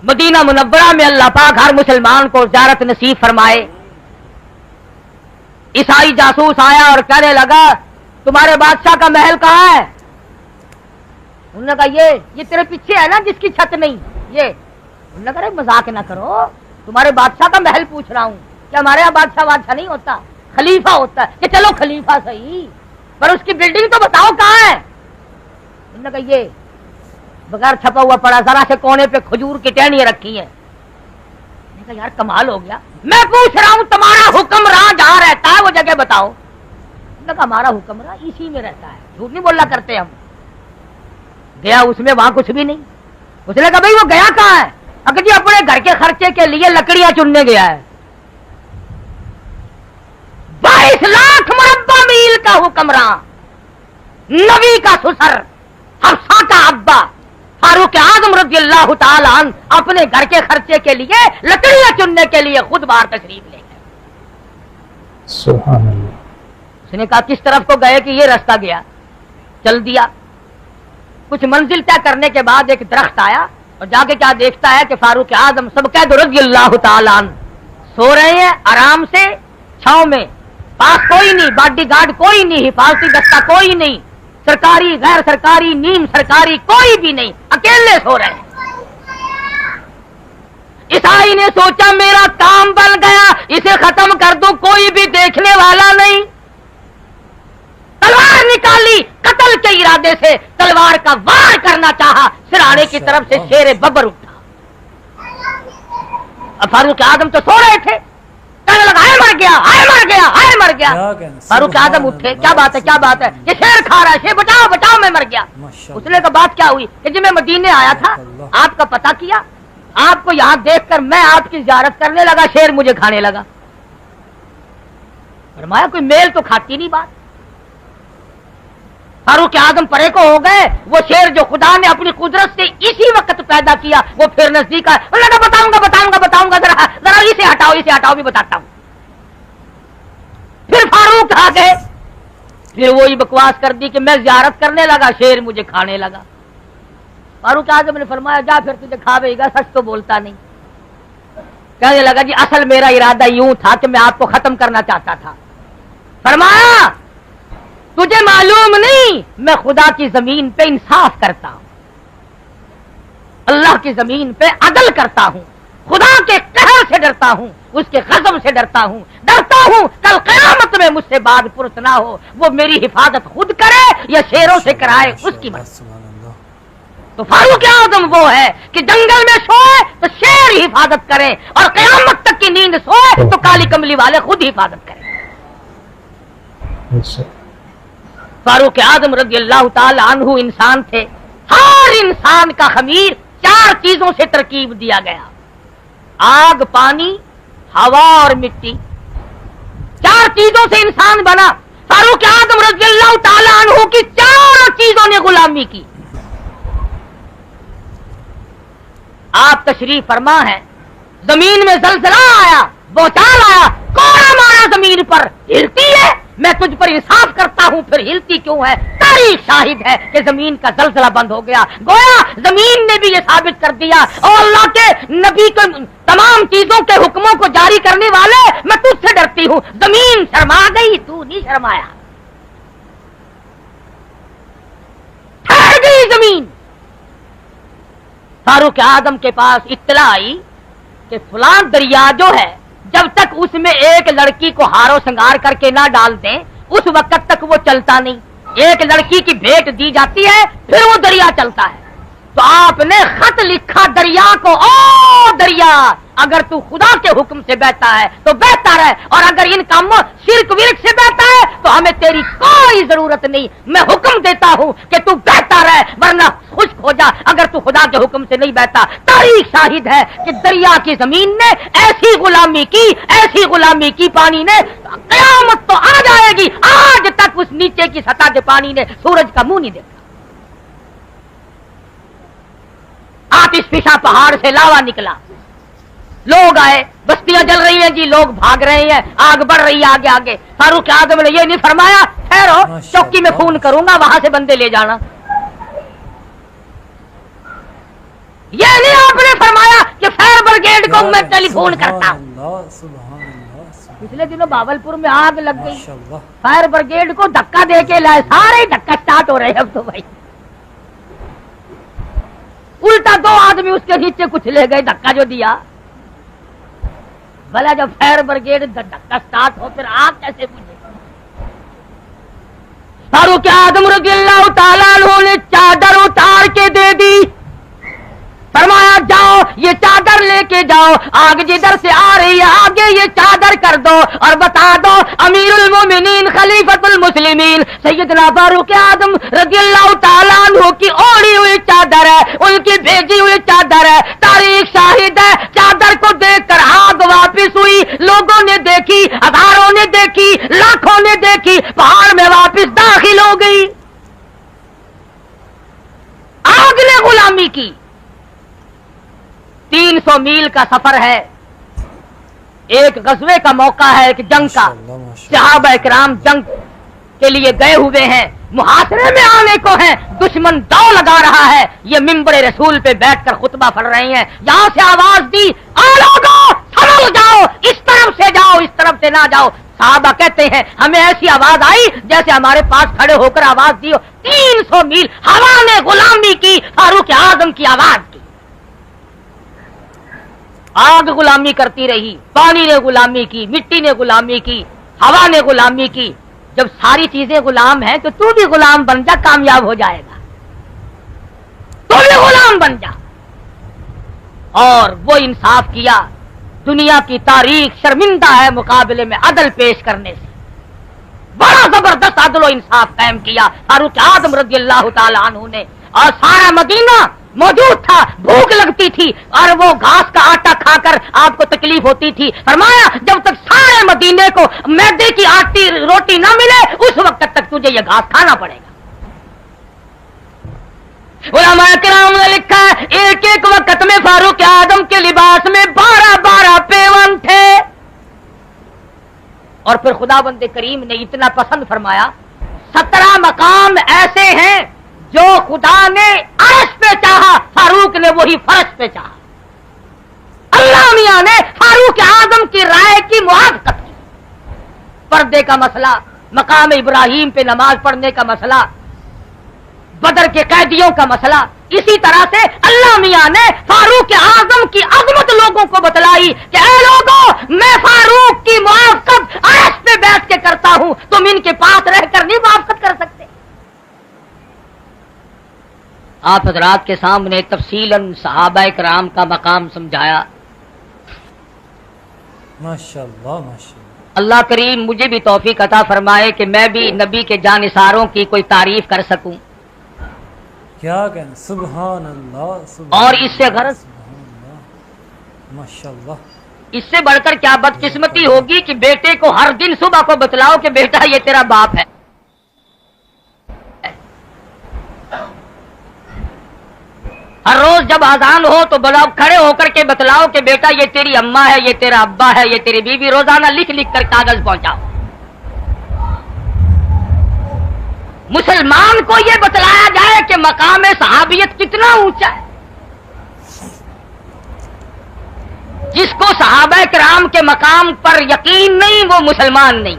Medina Munawwara में अल्लाह पाक हर मुसलमान को ज़ियारत नसीब फरमाए। ईसाई जासूस आया और कहने लगा तुम्हारे बादशाह का महल कहाँ है? उन्होंने कहा ये तेरे पीछे है ना जिसकी छत नहीं, ये। उन्होंने कहा मजाक ना करो, तुम्हारे बादशाह का महल पूछ रहा हूँ। क्या हमारे यहाँ बादशाह नहीं होता, खलीफा होता है। कि चलो खलीफा सही, पर उसकी बिल्डिंग तो बताओ कहाँ है? उन्होंने कहा ये बगैर छपा हुआ पड़ा, जरा से कोने पे खजूर की टहनियां रखी हैं। मैंने कहा यार कमाल हो गया, मैं पूछ रहा हूं तुम्हारा हुक्मरान जहां रहता है वो जगह बताओ। उन्होंने कहा हमारा हुक्मरान इसी में रहता है, झूठ नहीं बोलना करते हम। गया उसमें, वहां कुछ भी नहीं। उसने कहा भाई वो गया कहाँ है? अगर जी अपने घर के खर्चे के लिए लकड़ियां चुनने गया है। 22 लाख मुरब्बा मील का हुक्मरान, नबी का ससुर, हफ्सा का अब्बा, फारूक आजम रज़ियल्लाहु ताला अन्हु अपने घर के खर्चे के लिए लकड़ियां चुनने के लिए खुद बाहर तशरीफ ले गए। सुभान अल्लाह। उसने कहा किस तरफ को गए? कि ये रास्ता गया, चल दिया। कुछ मंजिल तय करने के बाद एक दरख्त आया और जाके क्या देखता है कि फारूक आजम सबके रज़ियल्लाहु ताला अन्हु सो रहे हैं आराम से छांव में, पास कोई नहीं, बॉडीगार्ड कोई नहीं, हिफाजती दस्ता कोई नहीं, सरकारी गैर सरकारी नीम सरकारी कोई भी नहीं, अकेले सो रहे हैं। ईसाई ने सोचा मेरा काम बन गया, इसे खत्म कर दूं, कोई भी देखने वाला नहीं। तलवार निकाली, कत्ल के इरादे से तलवार का वार करना चाहा, सिरहाने की तरफ से शेर बबर उठा। अब फारूक आजम तो सो रहे थे, कहने लगा हाय मर गया, हाय मर गया, हाय मर गया। फारूक आजम उठे, क्या बात है, क्या बात है? ये शेर खा रहा है, शेर बचाओ बचाओ, मैं मर गया। उसने कहा बात क्या हुई? कि जी मैं मदीने आया था, आपका पता किया, आपको यहाँ देखकर मैं आपकी ज़ियारत करने लगा, शेर मुझे खाने लगा। फरमाया कोई मेल तो खाती नहीं बात। फारूक आजम परे को हो गए, वो शेर जो खुदा ने अपनी कुदरत से इसी वक्त पैदा किया वो फिर नजदीक आया। उन्होंने कहा बताऊंगा बताऊंगा बताऊंगा, जरा जरा इसे हटाओ भी बताता हूं। फिर फारूक आ गए, फिर वही बकवास कर दी कि मैं ज़ियारत करने लगा, शेर मुझे खाने लगा। फारूक आजम ने फरमाया जा फिर तुझे खावेगा, सच तो बोलता नहीं। कहने लगा जी असल मेरा इरादा यूं था कि मैं आपको खत्म करना चाहता था। फरमाया तुझे मालूम नहीं मैं खुदा की जमीन पे इंसाफ करता हूं, अल्लाह की जमीन पे अदल करता हूं, खुदा के कहर से डरता हूं, उसके गज़ब से डरता हूं कल क़यामत में मुझसे बाद पुरस ना हो, वो मेरी हिफाजत खुद करे या शेरों से कराए उसकी मर्ज़ी। तो फारूक आज़म वो है कि जंगल में सोए तो शेर हिफाजत करे और क़यामत तक की नींद सोए तो काली कमली वाले खुद हिफाजत करें। फारूक आज़म रज़ियल्लाहु ताला अन्हु इंसान थे, हर इंसान का खमीर 4 चीजों से तरकीब दिया गया, आग, पानी, हवा और मिट्टी, 4 चीजों से इंसान बना। फारूक आज़म रज़ियल्लाहु ताला अन्हु की 4 चीजों ने गुलामी की। आप तशरीफ फरमा है, जमीन में जलजला आया, बौछार आया, कोड़ा मारा जमीन पर, हिलती है, मैं तुझ पर इंसाफ करता हूं, फिर हिलती क्यों है? तारीख शाहिद है कि जमीन का जलजला बंद हो गया। गोया जमीन ने भी ये साबित कर दिया और अल्लाह के नबी के तमाम चीजों के हुक्मों को जारी करने वाले मैं तुझसे डरती हूं। जमीन शर्मा गई, तू नहीं शर्माया, ठहर गई जमीन। फारूक आज़म के पास इत्तला आई कि फलां दरिया जो है जब तक उसमें एक लड़की को हारो श्रृंगार करके ना डाल दें उस वक्त तक वो चलता नहीं। एक लड़की की भेंट दी जाती है फिर वो दरिया चलता है। तो आपने खत लिखा दरिया को, ओ दरिया अगर तू खुदा के हुक्म से बहता है तो बहता रहे, और अगर इन कामों शिर्क विर्क से बहता है तो हमें तेरी कोई जरूरत नहीं। मैं हुक्म देता हूं कि तू बहता रहे वरना खुश्क हो जा अगर तू खुदा के हुक्म से नहीं बहता। तारीख शाहिद है कि दरिया की जमीन ने ऐसी गुलामी की पानी ने, कयामत तो आ जाएगी, आज तक उस नीचे की सतह के पानी ने सूरज का मुंह नहीं देखा। आतिश फिशा पहाड़ से लावा निकला, लोग आए, बस्तियां जल रही हैं जी, लोग भाग रहे हैं, आग बढ़ रही है आगे आगे। फारूक आज़म ने ये नहीं फरमाया ठहरो चौकी में फोन करूंगा वहां से बंदे ले जाना। ये नहीं आपने फरमाया हूं मैं टेलीफोन करता हूं। सुभान अल्लाह, पिछले दिनों बावलपुर में आग लग गई, माशाअल्लाह। फायर ब्रिगेड को धक्का दे के लाए, सारे धक्का स्टार्ट हो रहे हैं अब तो भाई। उल्टा 2 आदमी उसके नीचे कुछ ले गए, धक्का जो दिया। भला जब फायर ब्रिगेड धक्का स्टार्ट हो फिर आग कैसे बुझे? फारूक आजम रज़ियल्लाहु ताला अन्हु ने चादर उतार के दे दी, फरमाया जाओ ये चादर लेके जाओ, आग जिधर से आ रही है आगे ये चादर कर दो और बता दो अमीरुल मोमिनीन खलीफतुल मुस्लिमीन सैयदना फारूक आजम रज़ियल्लाहु ताला अन्हु की ओढ़ी हुई चादर है, उनकी भेजी हुई चादर है। तारीख शाहिद है, चादर को देखकर आग वापिस हुई, लोगों ने देखी, हजारों ने देखी, लाखों ने देखी, पहाड़ में वापिस दाखिल हो गई। आग ने गुलामी की। 300 मील का सफर है, एक गज़वे का मौका है, एक जंग का। सहाबा इकराम जंग के लिए गए हुए हैं, मुहासरे में आने को हैं, दुश्मन दाव लगा रहा है। ये मिंबर रसूल पे बैठकर खुतबा पढ़ रही हैं। यहां से आवाज दी, आ लोगों संभल जाओ, इस तरफ से जाओ, इस तरफ से ना जाओ। साहबा कहते हैं हमें ऐसी आवाज आई जैसे हमारे पास खड़े होकर आवाज दी हो। 300 मील हवा ने गुलामी की, फारूक आजम की आवाज की। आग गुलामी करती रही, पानी ने गुलामी की, मिट्टी ने गुलामी की, हवा ने गुलामी की। जब सारी चीजें गुलाम हैं तो तू भी गुलाम बन जा, कामयाब हो जाएगा। तू भी गुलाम बन जा। और वो इंसाफ किया। दुनिया की तारीख शर्मिंदा है मुकाबले में अदल पेश करने से। बड़ा जबरदस्त अदल इंसाफ कायम किया फारूक आजम रज़ियल्लाहु ताला अन्हु ने। और सारा मदीना मौजूद था, भूख लगती थी और वो घास का आटा खाकर आपको तकलीफ होती थी। फरमाया जब तक सारे मदीने को मैदे की आटी रोटी ना मिले उस वक्त तक तुझे ये घास खाना पड़ेगा। उलमा किराम ने लिखा है एक एक वक्त में फारूक आजम के लिबास में 12-12 पेवन थे। और फिर खुदाबंद करीम ने इतना पसंद फरमाया, 17 मकाम ऐसे हैं जो खुदा ने अर्श पे चाहा, फारूक ने वही फर्श पे चाहा। अल्लाह मियां ने फारूक आजम की राय की मुआफ़क़त की। पर्दे का मसला, मकाम इब्राहिम पे नमाज पढ़ने का मसला, बदर के कैदियों का मसला, इसी तरह से अल्लाह मियां ने फारूक आजम की अजमत लोगों को बतलाई कि ऐ लोगों मैं फारूक की मुआफ़क़त अर्श पे बैठ के करता हूं, तुम इनके पास रहकर नहीं मुआफ़क़त कर सकते। आप हजरात के सामने तफसीलन सहाबा किराम का मकाम समझाया। माशाअल्लाह माशाअल्लाह। अल्लाह करीम मुझे भी तौफीक अता फरमाए कि मैं भी नबी के जानिसारों की कोई तारीफ कर सकूं। क्या कहना, सुभान अल्लाह। और इससे गरज माशाअल्लाह, इससे बढ़कर क्या बदकिस्मती होगी कि बेटे को हर दिन सुबह को बतलाओ कि बेटा ये तेरा बाप है। हर रोज जब आजान हो तो बुलाओ, खड़े होकर के बतलाओ कि बेटा ये तेरी अम्मा है, ये तेरा अब्बा है, ये तेरी बीवी। रोजाना लिख लिख कर कागज पहुंचाओ। मुसलमान को ये बतलाया जाए कि मकाम सहाबियत कितना ऊंचा है। जिसको सहाबा किराम के मकाम पर यकीन नहीं वो मुसलमान नहीं।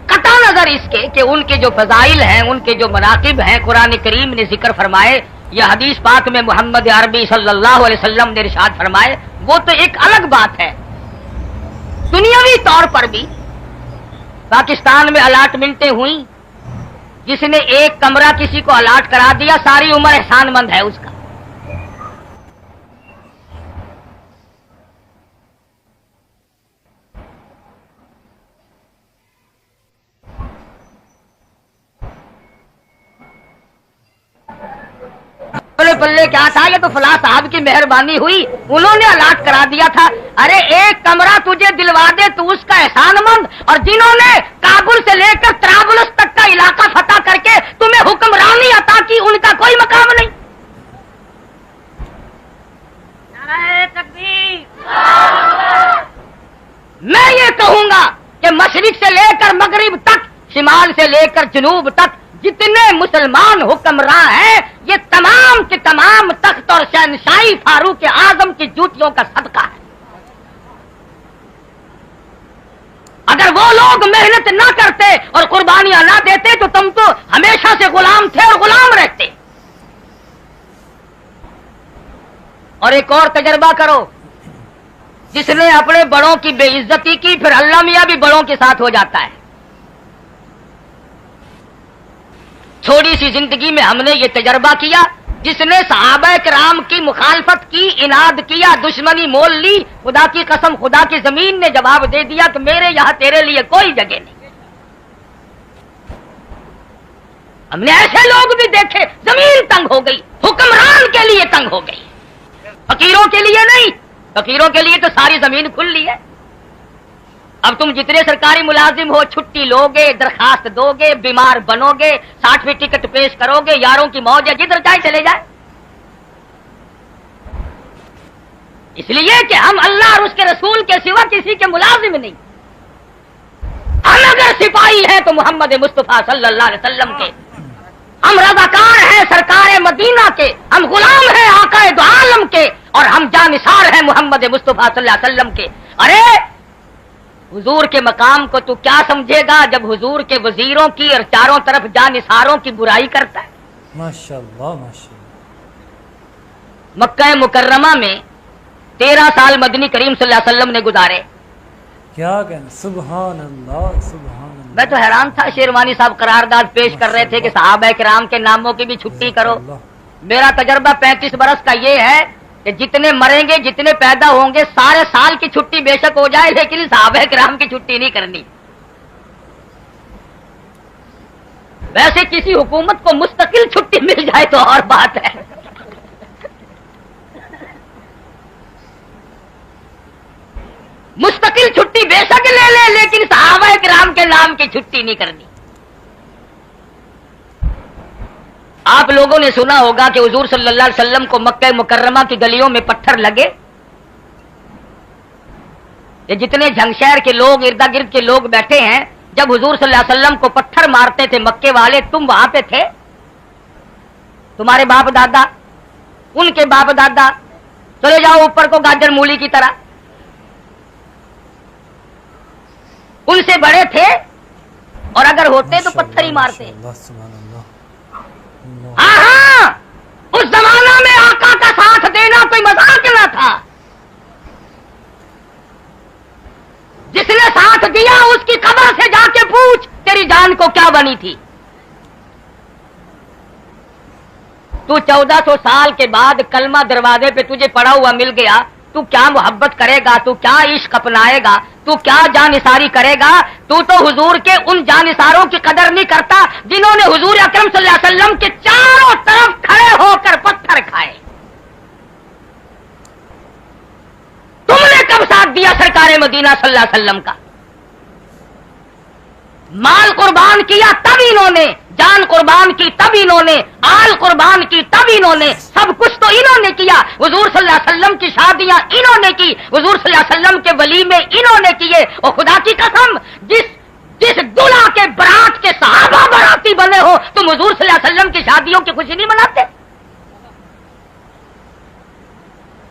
कता नजर इसके कि उनके जो फजाइल हैं, उनके जो मनाकिब हैं, कुरान करीम ने जिक्र फरमाए, या हदीस पाक में मोहम्मद अरबी सल्लल्लाहु अलैहि वसल्लम ने इरशाद फरमाए, वो तो एक अलग बात है। दुनियावी तौर पर भी पाकिस्तान में अलाटमेंटें हुई, जिसने एक कमरा किसी को अलाट करा दिया सारी उम्र एहसानमंद है उसका। पल्ले क्या था, ये तो फला साहब की मेहरबानी हुई, उन्होंने अलाट करा दिया था। अरे एक कमरा तुझे दिलवा दे तू उसका एहसानमंद, और जिन्होंने काबुल से लेकर त्राबुलस तक का इलाका फतह करके तुम्हें हुक्मरानी अता की, उनका कोई मकाम नहीं। नारे तकबीर। मैं ये कहूंगा कि मशरिक से लेकर मगरिब तक, शिमाल से लेकर जनूब तक जितने मुसलमान हुक्मरान हैं, ये तमाम के तमाम तख्त عزت اور شہنشاہی فاروق اعظم کی جوتیوں کا صدقہ ہے. اگر وہ لوگ محنت نہ کرتے اور قربانیاں نہ دیتے تو تم تو ہمیشہ سے غلام تھے اور غلام رہتے. اور ایک اور تجربہ کرو، جس نے اپنے بڑوں کی بے عزتی کی پھر اللہ میاں بھی بڑوں کے ساتھ ہو جاتا ہے. تھوڑی سی زندگی میں ہم نے یہ تجربہ کیا، جس نے صحابہ کرام کی مخالفت کی، اناد کیا، دشمنی مول لی، خدا کی قسم خدا کی زمین نے جواب دے دیا کہ میرے یہاں تیرے لیے کوئی جگہ نہیں. ہم نے ایسے لوگ بھی دیکھے زمین تنگ ہو گئی، حکمران کے لیے تنگ ہو گئی، فقیروں کے لیے نہیں. فقیروں کے لیے تو ساری زمین کھلی ہے. اب تم جتنے سرکاری ملازم ہو چھٹی لو گے، درخواست دو گے، بیمار بنو گے، 60ویں ٹکٹ پیش کرو گے، یاروں کی موج ہے، جدھر جائے چلے جائے. اس لیے کہ ہم اللہ اور اس کے رسول کے سوا کسی کے ملازم نہیں. ہم اگر سپاہی ہیں تو محمد مصطفیٰ صلی اللہ علیہ وسلم کے، ہم رضاکار ہیں سرکار مدینہ کے، ہم غلام ہیں آقا دو عالم کے، اور ہم جانثار ہیں محمد مصطفیٰ صلی اللہ علیہ وسلم کے. ارے حضور کے مقام کو تو کیا سمجھے گا جب حضور کے وزیروں کی اور چاروں طرف جانثاروں کی برائی کرتا ہے. ماشاءاللہ ماشاءاللہ. مکہ مکرمہ میں 13 سال مدنی کریم صلی اللہ علیہ وسلم نے گزارے. کیا کہنا، سبحان اللہ سبحان اللہ. میں تو حیران تھا، شیروانی صاحب قرارداد پیش کر رہے تھے کہ صحابہ کرام کے ناموں کی بھی چھٹی کرو. میرا تجربہ 35 برس کا یہ ہے کہ جتنے مریں گے، جتنے پیدا ہوں گے، سارے سال کی چھٹی بے شک ہو جائے لیکن صحابہ کرام کی چھٹی نہیں کرنی. ویسے کسی حکومت کو مستقل چھٹی مل جائے تو اور بات ہے. مستقل چھٹی بے شک لے لے لیکن صحابہ کرام کے نام کی چھٹی نہیں کرنی. آپ لوگوں نے سنا ہوگا کہ حضور صلی اللہ علیہ وسلم کو مکہ مکرمہ کی گلیوں میں پتھر لگے. یہ جتنے جھنگشہر کے لوگ، ارد گرد کے لوگ بیٹھے ہیں، جب حضور صلی اللہ علیہ وسلم کو پتھر مارتے تھے مکے والے، تم وہاں پہ تھے؟ تمہارے باپ دادا، ان کے باپ دادا، چلے جاؤ اوپر کو گاجر مولی کی طرح، ان سے بڑے تھے، اور اگر ہوتے تو پتھر ہی مارتے. ہاں ہاں، اس زمانہ میں آقا کا ساتھ دینا کوئی مذاق نہ تھا. جس نے ساتھ دیا اس کی قبر سے جا کے پوچھ تیری جان کو کیا بنی تھی. تو 1400 سال کے بعد کلمہ دروازے پہ تجھے پڑا ہوا مل گیا، تو کیا محبت کرے گا، تو کیا عشق اپنائے گا، تو کیا جانثاری کرے گا. تو حضور کے ان جانثاروں کی قدر نہیں کرتا جنہوں نے حضور اکرم صلی اللہ علیہ وسلم کے چاروں طرف کھڑے ہو کر پتھر کھائے. تم نے کب ساتھ دیا سرکار مدینہ صلی اللہ علیہ وسلم کا؟ مال قربان کیا تب انہوں نے، جان قربان کی تب انہوں نے، آل قربان کی تب انہوں نے، سب کچھ تو انہوں نے کیا. حضور صلی اللہ علیہ وسلم کی شادیاں انہوں نے کی، حضور صلی اللہ علیہ وسلم کے ولیمے انہوں نے کیے. اور خدا کی قسم جس دلہا کے برات کے صحابہ براتی بنے ہو، تم حضور صلی اللہ علیہ وسلم کی شادیوں کی خوشی نہیں مناتے؟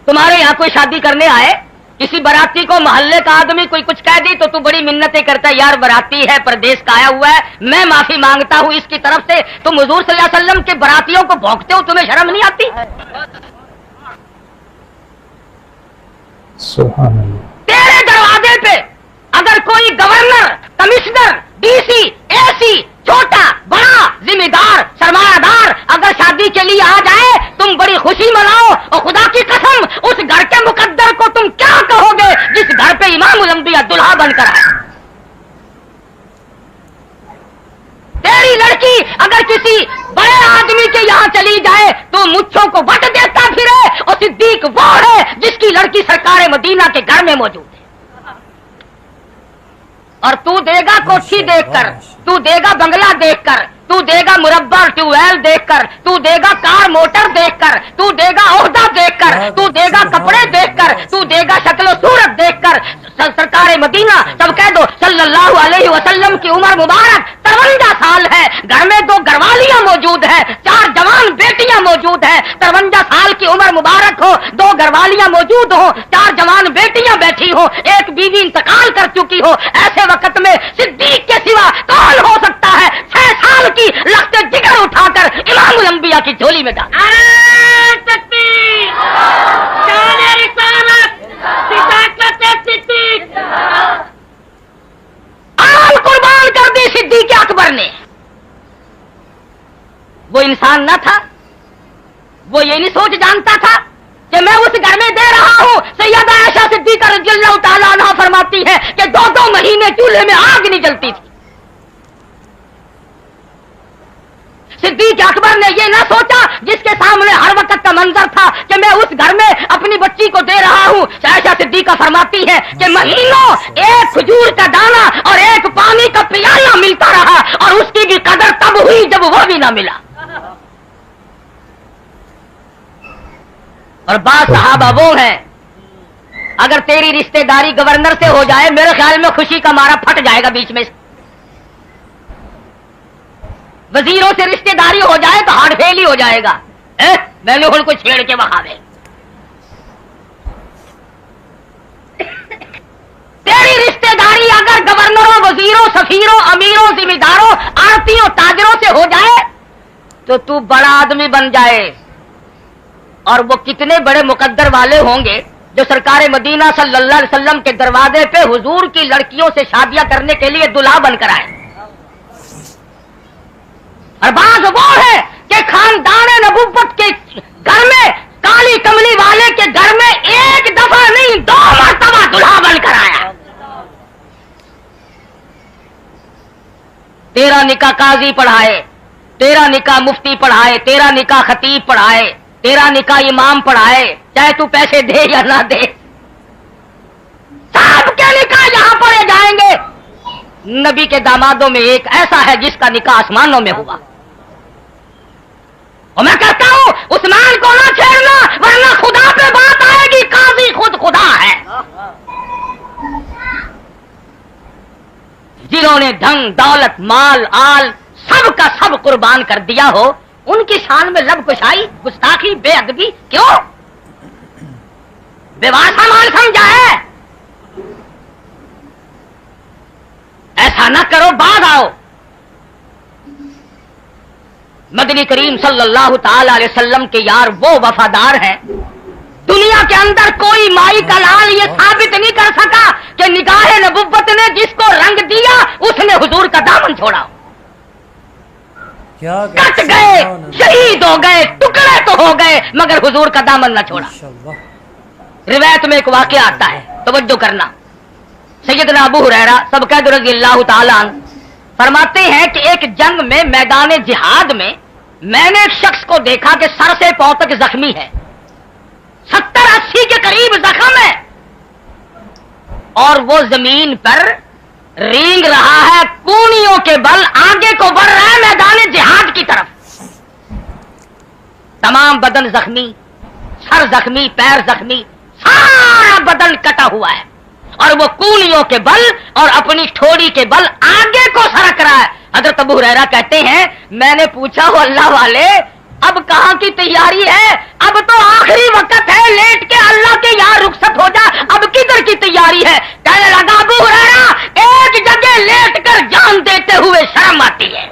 تمہارے یہاں کوئی شادی کرنے آئے، کسی براتی کو محلے کا آدمی کوئی کچھ کہہ دی تو بڑی منتیں کرتا ہے، یار براتی ہے، پردیس کا آیا ہوا ہے، میں معافی مانگتا ہوں اس کی طرف سے. تم حضور صلی اللہ علیہ وسلم کے براتیوں کو بھونکتے ہو، تمہیں شرم نہیں آتی؟ سبحان اللہ. تیرے دروازے پہ اگر کوئی گورنر، کمشنر، ڈی سی، اے سی، چھوٹا بڑا ذمہ دار سرمایہ دار اگر شادی کے لیے آ جائے، تم بڑی خوشی مناؤ. اور خدا کی قسم اس گھر کے مقدر کو تم کیا کہو گے جس گھر پہ امام الانبیاء دلہا بن کر آئے؟ تیری لڑکی اگر کسی بڑے آدمی کے یہاں چلی جائے تو مچھوں کو وٹ دیتا پھرے، اور صدیق وہ ہے جس کی لڑکی سرکار مدینہ کے گھر میں موجود ہے. اور تو دے گا کوٹھی دیکھ کر، تو دے گا بنگلہ دیکھ کر، تو دے گا مربع ٹیوب ویل دیکھ کر، تو دے گا کار موٹر دیکھ کر، تو دے گا عہدہ دیکھ کر، تو دے گا کپڑے دیکھ کر، تو دے گا شکل و صورت دیکھ کر. سرکار مدینہ، سب کہہ دو صلی اللہ علیہ وسلم کی عمر مبارک 53 سال ہے، گھر میں 2 گھروالیاں موجود ہیں، 4 جوان بیٹیاں بیٹیاں موجود ہیں, 53 سال کی عمر مبارک ہو, 2 گھروالیاں موجود ہوں, 4 جوان بیٹیاں بیٹھی ہوں, ایک بیوی انتقال کر چکی ہو, ایسے وقت میں صدیق کے سوا کون ہو سکتا ہے 6 سال کی لخت جگر اٹھا کر امام الانبیاء کی جھولی میں ڈال. آل قربان کر دی صدیق اکبر نے. وہ انسان نہ تھا, وہ یہ نہیں سوچ جانتا تھا کہ میں اس گھر میں دے رہا ہوں. سیدہ عائشہ صدیقہ رضی اللہ تعالیٰ عنہا فرماتی ہے کہ 2 مہینے چولہے میں آگ نہیں جلتی تھی. صدیق اکبر نے یہ نہ سوچا, جس کے سامنے ہر وقت کا منظر تھا کہ میں اس گھر میں اپنی بچی کو دے رہا ہوں. عائشہ صدیقہ فرماتی ہے کہ مہینوں ایک کھجور کا دانہ اور ایک پانی کا پیالہ ملتا رہا, اور اس کی بھی قدر تب ہوئی جب وہ بھی نہ ملا. اور بعض صحابہ وہ ہیں, اگر تیری رشتہ داری گورنر سے ہو جائے, میرے خیال میں خوشی کا مارا پھٹ جائے گا بیچ میں. وزیروں سے رشتہ داری ہو جائے تو ہارٹ فیل ہی ہو جائے گا. میں نے ان کو چھیڑ کے بہاوے. تیری رشتہ داری اگر گورنروں, وزیروں, سفیروں, امیروں, ذمہ داروں, آڑتیوں, تاجروں سے ہو جائے تو بڑا آدمی بن جائے. اور وہ کتنے بڑے مقدر والے ہوں گے جو سرکار مدینہ صلی اللہ علیہ وسلم کے دروازے پہ حضور کی لڑکیوں سے شادیاں کرنے کے لیے دلہا بن کر آئے. اور بعض وہ ہے کہ خاندان نبوت کے گھر میں, کالی کملی والے کے گھر میں ایک دفعہ نہیں 2 مرتبہ دلہا بن کر آیا. تیرا نکاح قاضی پڑھائے, تیرا نکاح مفتی پڑھائے, تیرا نکاح خطیب پڑھائے, تیرا نکاح امام پڑھائے, چاہے تو پیسے دے یا نہ دے, سب کے نکاح یہاں پڑھے جائیں گے. نبی کے دامادوں میں ایک ایسا ہے جس کا نکاح آسمانوں میں ہوا. اور میں کہتا ہوں عثمان کو نہ چھیڑنا, ورنہ خدا پہ بات آئے گی. قاضی خود خدا ہے. جنہوں نے دھن, دولت, مال, آل سب کا سب قربان کر دیا ہو, ان کی شان میں لب کشائی, گستاخی, بے ادبی کیوں؟ بیواسا مال سمجھا ہے. ایسا نہ کرو, بعد آؤ. مدنی کریم صلی اللہ تعالی علیہ وسلم کے یار وہ وفادار ہیں, دنیا کے اندر کوئی مائی کا لال یہ ثابت نہیں کر سکا کہ نگاہ نبوت نے جس کو رنگ دیا اس نے حضور کا دامن چھوڑا. کٹ گئے, شہید ہو گئے, ٹکڑے تو ہو گئے, مگر حضور کا دامن نہ چھوڑا. روایت میں ایک واقعہ آتا ہے, توجہ کرنا. سیدنا ابو ہریرہ سبقت رضی اللہ تعالی عنہ فرماتے ہیں کہ ایک جنگ میں, میدان جہاد میں نے ایک شخص کو دیکھا کہ سر سے پاؤں تک زخمی ہے, 70-80 کے قریب زخم ہے, اور وہ زمین پر رینگ رہا ہے, کونیوں کے بل آگے کو بڑھ رہا ہے میدان جہاد کی طرف. تمام بدن زخمی, سر زخمی, پیر زخمی, سارا بدن کٹا ہوا ہے, اور وہ کونیوں کے بل اور اپنی ٹھوڑی کے بل آگے کو سرک رہا ہے. حضرت ابو ہریرہ کہتے ہیں میں نے پوچھا, ہو اللہ والے اب کہاں کی تیاری ہے؟ اب تو آخری وقت ہے, لیٹ کے اللہ کے یہاں رخصت ہو جا, اب کدھر کی تیاری ہے؟ کہنے لگا ابو ہریرہ ایک جگہ لیٹ کر جان دیتے ہوئے شرم آتی ہے.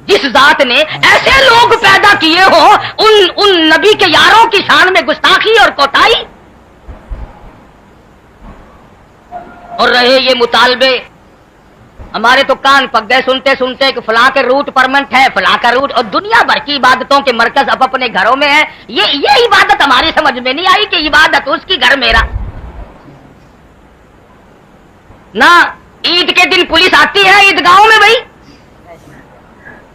جس ذات نے ایسے لوگ پیدا کیے ہو, ان نبی کے یاروں کی شان میں گستاخی اور کوتاہی. اور رہے یہ مطالبے, ہمارے تو کان پک گئے سنتے سنتے کہ فلاں کے روٹ پرمنٹ ہے, فلاں کا روٹ, اور دنیا بھر کی عبادتوں کے مرکز اب اپنے گھروں میں ہے. یہ عبادت ہماری سمجھ میں نہیں آئی کہ عبادت اس کی گھر میرا. نہ عید کے دن پولیس آتی ہے عیدگاہوں میں, بھائی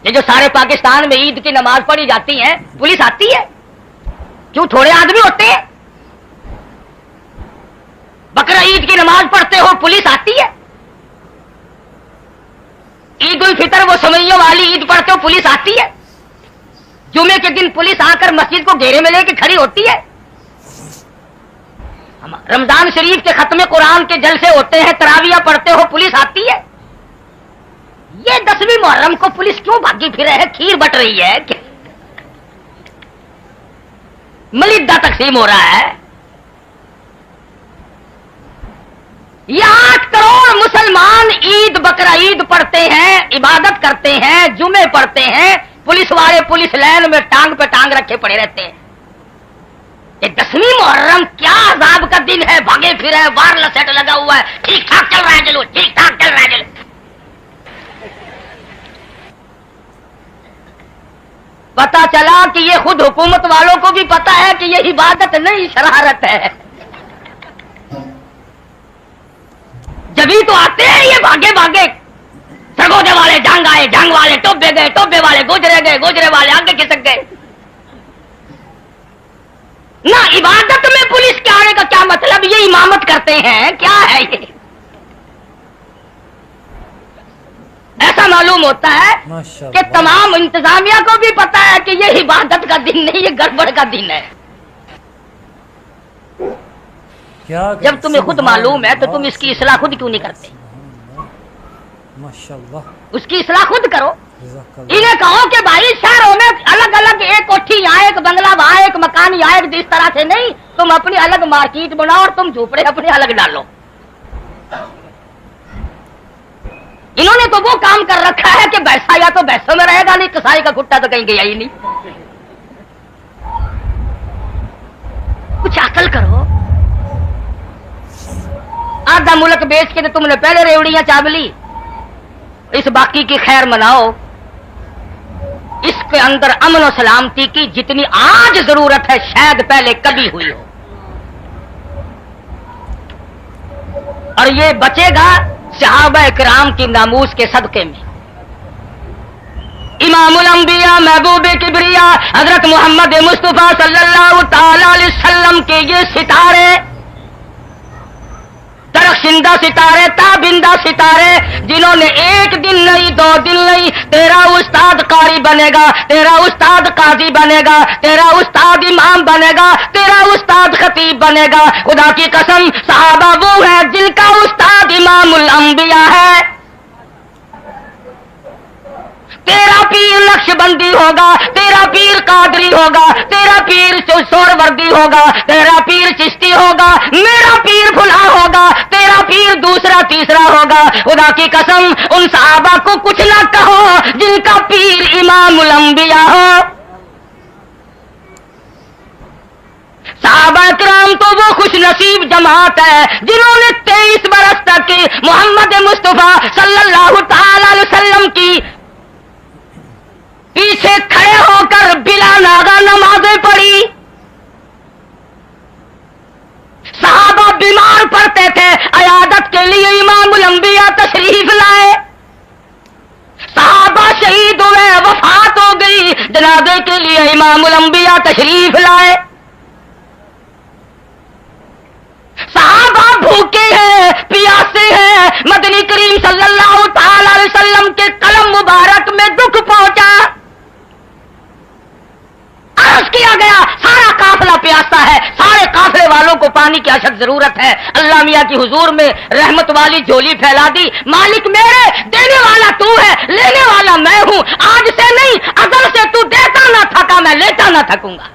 یہ جو سارے پاکستان میں عید کی نماز پڑھی جاتی ہے پولیس آتی ہے, کیوں تھوڑے آدمی ہوتے ہیں؟ بقرہ عید کی نماز پڑھتے ہو پولیس آتی ہے. عید الفطر وہ سویوں والی عید پڑھتے ہو پولیس آتی ہے. جمعے کے دن پولیس آ کر مسجد کو گھیرے میں لے کے کھڑی ہوتی ہے. رمضان شریف کے ختم قرآن کے جلسے ہوتے ہیں, تراویہ پڑھتے ہو پولیس آتی ہے. یہ 10वीं मुहर्रम को पुलिस क्यों भागी फिर है, खीर बट रही है, मलिदा तकसीम हो रहा है। ये 8 करोड़ मुसलमान ईद बकरा ईद पढ़ते हैं, इबादत करते हैं, जुमे पढ़ते हैं, पुलिस वाले पुलिस लाइन में टांग पे टांग रखे पड़े रहते हैं। ये 10वीं मुहर्रम क्या अजाब का दिन है, भागे फिरे, वार लसेट लगा हुआ है, ठीक ठाक चल रहा है चलो, ठीक ठाक चल रहा है चलो। पता चला कि ये खुद हुकूमत वालों को भी पता है कि ये इबादत नहीं शरारत है। जभी तो आते हैं ये भागे भागे, सरगोदे वाले जांग आए, जांग वाले टोबे गए, टोबे वाले गोजरे गए, गोजरे वाले आगे खिसक गए। ना इबादत में पुलिस के आने का क्या मतलब, ये इमामत करते हैं, क्या है ये? ऐसा मालूम होता है कि तमाम इंतजामिया को भी पता है कि ये इबादत का दिन नहीं, ये गड़बड़ का दिन है। जब तुम्हें खुद मालूम है तो तुम इसकी इस्लाह खुद क्यों नहीं करते? माशाअल्लाह, उसकी इस्लाह खुद करो। इन्हें कहो कि भाई शहरों में अलग अलग एक कोठी यहाँ, एक बंगला वहाँ, एक मकान यहाँ, एक, इस तरह से नहीं, तुम अपनी अलग मार्केट बनाओ और तुम झोपड़े अपने अलग डालो। इन्होंने तो वो काम कर रखा है कि भैंसा या तो भैंसों में रहेगा, नहीं कसाई का कुत्ता तो कहीं गया ही नहीं। कुछ अकल करो। आधा मुल्क बेच के तो तुमने पहले रेवड़ियां चावली, इस बाकी की खैर मनाओ। इसके अंदर अमन और सलामती की जितनी आज जरूरत है शायद पहले कभी हुई हो, और ये बचेगा सहाबा किराम की नामूस के सदके में। इमामुल अंबिया महबूब किबरिया हजरत मोहम्मद मुस्तफा सल्लल्लाहु ताला अलैहि वसल्लम के ये सितारे, तरक्शिंदा सितारे, ताबिंदा सितारे, जिन्होंने एक दिन नहीं, 2 दिन नहीं, तेरा उस्ताद कारी बनेगा, तेरा उस्ताद काजी बनेगा, तेरा उस्ताद इमाम बनेगा, तेरा उस्ताद खतीब बनेगा। खुदा की कसम सहाबा वो है जिनका उस्ताद इमामुल अंबिया है। तेरा पीर नक्शबंदी होगा, तेरा पीर कादरी होगा, तेरा पीर सोरवर्दी होगा, तेरा पीर चिश्ती होगा, मेरा पीर फुला होगा, तेरा पीर दूसरा तीसरा होगा। खुदा की कसम उन सहाबा को कुछ ना कहो जिनका पीर इमामुल अंबिया हो। सहाबा किराम तो वो खुश नसीब जमात है जिन्होंने 23 बरस तक मोहम्मद मुस्तफा सल्लल्लाहु ताला अलैहि वसल्लम की पीछे खड़े होकर बिला नागा नमाजें पढ़ी। सहाबा बीमार पड़ते थे, अयादत के लिए इमामुल अंबिया तशरीफ लाए। सहाबा शहीद हुए, वफात हो गई, जनाजे के लिए इमामुल अंबिया तशरीफ लाए। सहाबा भूखे हैं, प्यासे हैं, मदनी करीम सल्लल्लाहु ताला अलैहि वसल्लम के कलम मुबारक में दुख पहुंचा। अर्ज किया गया सारा काफिला प्यासा है, सारे काफिले वालों को पानी की अशद जरूरत है। अल्लाह मियां की हुजूर में रहमत वाली झोली फैला दी। मालिक मेरे, देने वाला तू है, लेने वाला मैं हूं। आज से नहीं, अगर से तू देता ना थका, मैं लेता ना थकूंगा।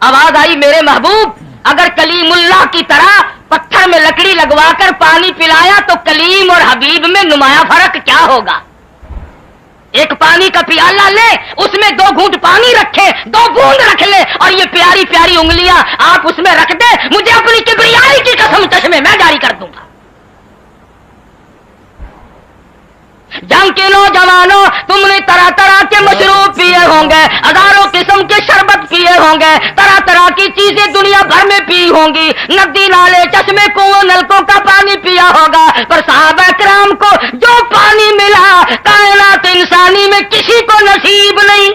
आवाज आई, मेरे महबूब, अगर कलीमुल्लाह की तरह पत्थर में लकड़ी लगवाकर पानी पिलाया तो कलीम और हबीब में नुमाया फर्क क्या होगा? एक पानी का प्याला ले, उसमें 2 घूंट पानी रखे, 2 बूंद रख ले, और ये प्यारी प्यारी उंगलियां आप उसमें रख दे, मुझे अपनी किबरियाई की कसम चश्मे मैं जारी कर दूंगा। जंग के नौजवानों, तुमने तरह तरह के मशरूब पिए होंगे, हजारों किस्म के शरबत पिए होंगे, तरह तरह की चीजें दुनिया भर में पी होंगी, नदी नाले चश्मे कुओं नलकों का पानी पिया होगा, पर सहाबा किराम को जो पानी मिला कायनात इंसानी में किसी को नसीब नहीं।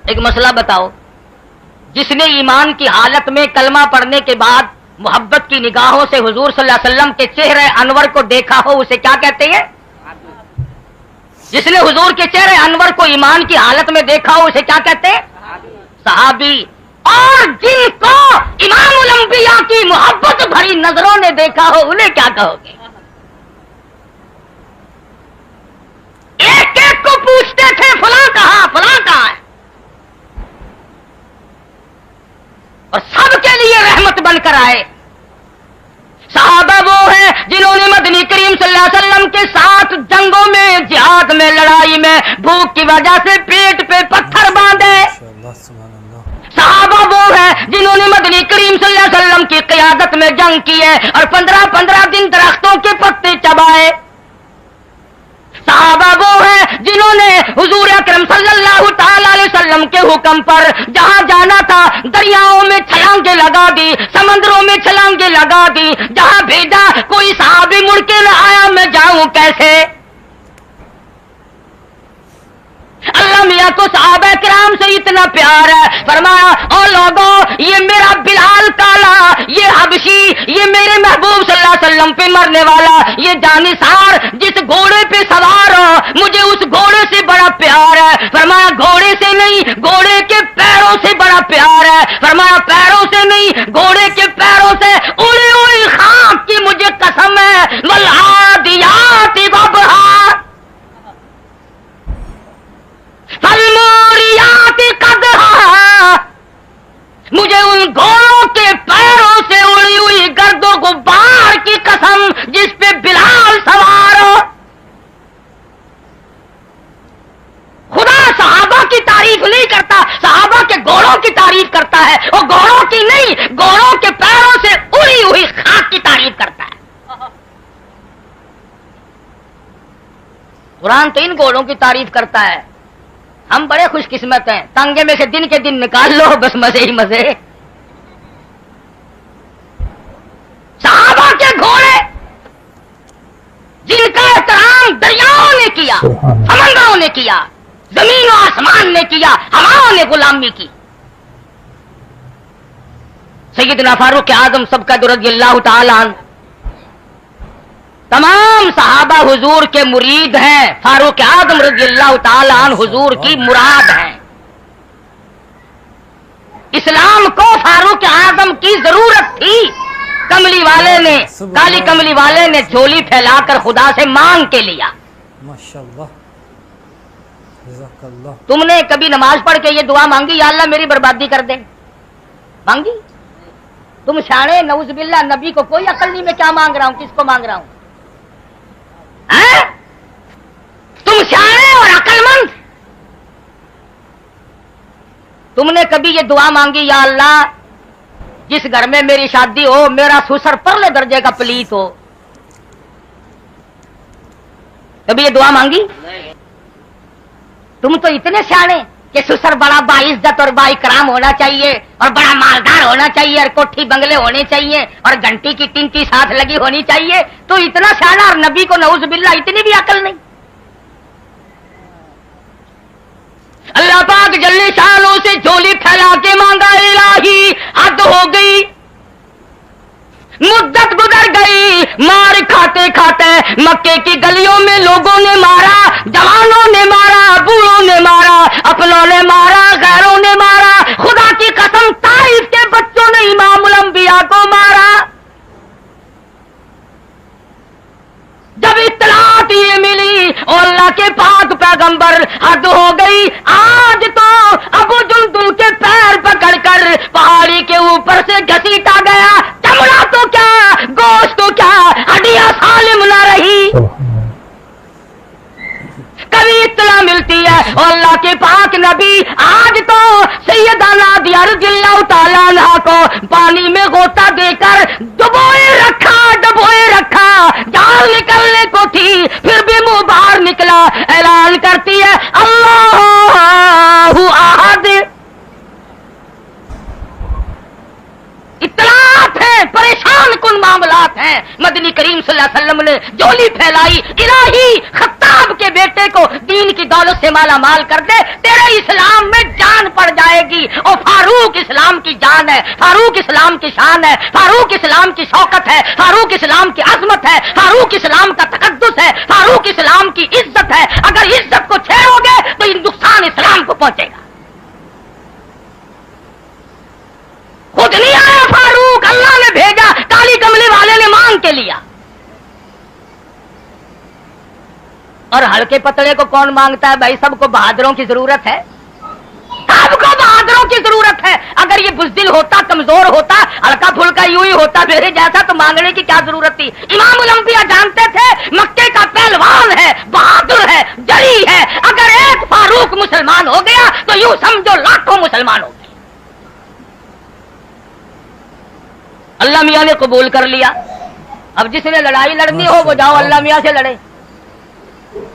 एक मसला बताओ, जिसने ईमान की हालत में कलमा पढ़ने के बाद मोहब्बत की निगाहों से हुजूर सल्लल्लाहु अलैहि वसल्लम के चेहरे अनवर को देखा हो, उसे क्या कहते हैं? जिसने हुजूर के चेहरे अनवर को ईमान की हालत में देखा हो, उसे क्या कहते हैं? सहाबी। اور جن کو امام الانبیاء کی محبت بھری نظروں نے دیکھا ہو انہیں کیا کہو گے؟ ایک ایک کو پوچھتے تھے فلاں کہاں ہے، اور سب کے لیے رحمت بن کر آئے۔ صحابہ وہ ہیں جنہوں نے مدنی کریم صلی اللہ علیہ وسلم کے ساتھ جنگوں میں، جہاد میں، لڑائی میں بھوک کی وجہ سے پیٹ پہ پتھر باندھے۔ صحابہ وہ ہیں جنہوں نے مدنی کریم صلی اللہ علیہ وسلم کی قیادت میں جنگ کی ہے اور 15 دن درختوں کے پتے چبائے۔ صحابہ وہ ہیں جنہوں نے حضور اکرم صلی اللہ تعالی علیہ وسلم کے حکم پر جہاں جانا تھا دریاؤں میں چھلانگیں لگا دی، سمندروں میں چھلانگیں لگا دی، جہاں بھیجا کوئی صحابی مڑ کے نہ آیا، میں جاؤں کیسے؟ اللہ میاں کو صحابہ کرام سے اتنا پیار ہے، فرمایا او لوگو یہ میرا بلال کالا، یہ حبشی، یہ میرے محبوب صلی اللہ علیہ وسلم پہ مرنے والا، یہ جانثار جس گھوڑے پہ سوار ہو مجھے اس گھوڑے سے بڑا پیار ہے۔ فرمایا گھوڑے سے نہیں، گھوڑے کے پیروں سے بڑا پیار ہے۔ فرمایا پیروں سے نہیں، گھوڑے کے پیروں سے اڑی اڑی خاک کی مجھے قسم ہے، والعادیات ضبحا فالموریات قدحا، مجھے ان گھوڑوں کے پیروں سے اڑی ہوئی گرد و غبار کی قسم جس پہ بلال سوار ہو۔ خدا صحابہ کی تعریف نہیں کرتا، صحابہ کے گھوڑوں کی تعریف کرتا ہے، اور گھوڑوں کی نہیں، گھوڑوں کے پیروں سے اڑی ہوئی خاک کی تعریف کرتا ہے۔ قرآن تو ان گھوڑوں کی تعریف کرتا ہے۔ ہم بڑے خوش قسمت ہیں، تانگے میں سے دن کے دن نکال لو بس مزے ہی مزے۔ صحابہ کے گھوڑے جن کا احترام دریاؤں نے کیا، سمندروں نے کیا، زمین و آسمان نے کیا، ہواؤں نے غلامی کی۔ سیدنا فاروق اعظم سب کا رضی اللہ تعالی عنہ، تمام صحابہ حضور کے مرید ہیں، فاروق اعظم رضی اللہ تعالی عنہ حضور کی مراد ہیں۔ اسلام کو فاروق اعظم کی ضرورت تھی، کملی والے نے، کالی کملی والے نے جھولی پھیلا کر خدا سے مانگ کے لیا۔ ماشاءاللہ، جزاک اللہ۔ تم نے کبھی نماز پڑھ کے یہ دعا مانگی یا اللہ میری بربادی کر دے؟ مانگی؟ تم شانے نعوذ باللہ، نبی کو کوئی عقل نہیں میں کیا مانگ رہا ہوں، کس کو مانگ رہا ہوں؟ تم شانے اور عقل مند، تم نے کبھی یہ دعا مانگی یا اللہ جس گھر میں میری شادی ہو میرا سسر پرلے درجے کا پلیت ہو؟ کبھی یہ دعا مانگی؟ تم تو اتنے سیانے کہ سسر بڑا باعزت اور بااکرام ہونا چاہیے اور بڑا مالدار ہونا چاہیے اور کوٹھی بنگلے ہونے چاہیے اور گھنٹی کی ٹنکی ساتھ لگی ہونی چاہیے، تو اتنا سیانا اور نبی کو نعوذ باللہ اتنی بھی عقل نہیں۔ اللہ پاک جل شانہ سے جھولی پھیلا کے مانگا، الہی حد ہو گئی، مدت گزر گئی، مار کھاتے کھاتے مکے کی گلیوں میں لوگوں نے مارا، جوانوں نے مارا، بوڑھوں نے مارا، اپنوں نے مارا، غیروں نے مارا، خدا کی قسم طائف کے بچوں نے امام الانبیاء کو مارا۔ جب اطلاعات یہ ملی اور اللہ کے پاک پیغمبر حد ہو گئی، آج تو ابو جندل کے پیر پکڑ کر پہاڑی کے اوپر سے گھسیٹا گیا، چمڑا تو کیا، گوشت تو کیا، ہڈیاں سالم نہ رہی۔ کبھی اطلاع ملتی ہے اور اللہ کے پاک نبی آج تو سیدنا نادیہ رضی اللہ تعالیٰ عنہ کو پانی میں غوطہ دے کر ڈبوئے رکھا، جان نکلنے کو تھی پھر بھی منہ باہر نکلا، اعلان کرتی ہے اللہ احد۔ اطلاعات ہیں، پریشان کن معاملات ہیں، مدنی کریم صلی اللہ علیہ وسلم نے جولی پھیلائی، الہی خطاب کے بیٹے کو دین کی دولت سے مالا مال کر دے، تیرے اسلام میں جان پڑ جائے گی۔ اور فاروق اسلام کی جان ہے، فاروق اسلام کی شان ہے، فاروق اسلام کی شوکت ہے، فاروق اسلام کی عظمت ہے، فاروق اسلام کا تقدس ہے، فاروق اسلام کی عزت ہے۔ اگر عزت کو چھیڑو گے تو نقصان اسلام کو پہنچے گا۔ और हल्के पतले को कौन मांगता है भाई? सबको बहादुरों की जरूरत है, सबको बहादुरों की जरूरत है। अगर ये बुज़दिल होता, कमजोर होता, हल्का फुल्का यूं ही होता मेरे जैसा, तो मांगने की क्या जरूरत थी? इमामुल अंबिया जानते थे मक्के का पहलवान है, बहादुर है, जरी है। अगर एक फारूक मुसलमान हो गया तो यूं समझो लाखों मुसलमान हो गए। अल्लाह मियां ने कबूल कर लिया। अब जिसने लड़ाई लड़नी हो वो जाओ अल्लाह मियां से लड़े।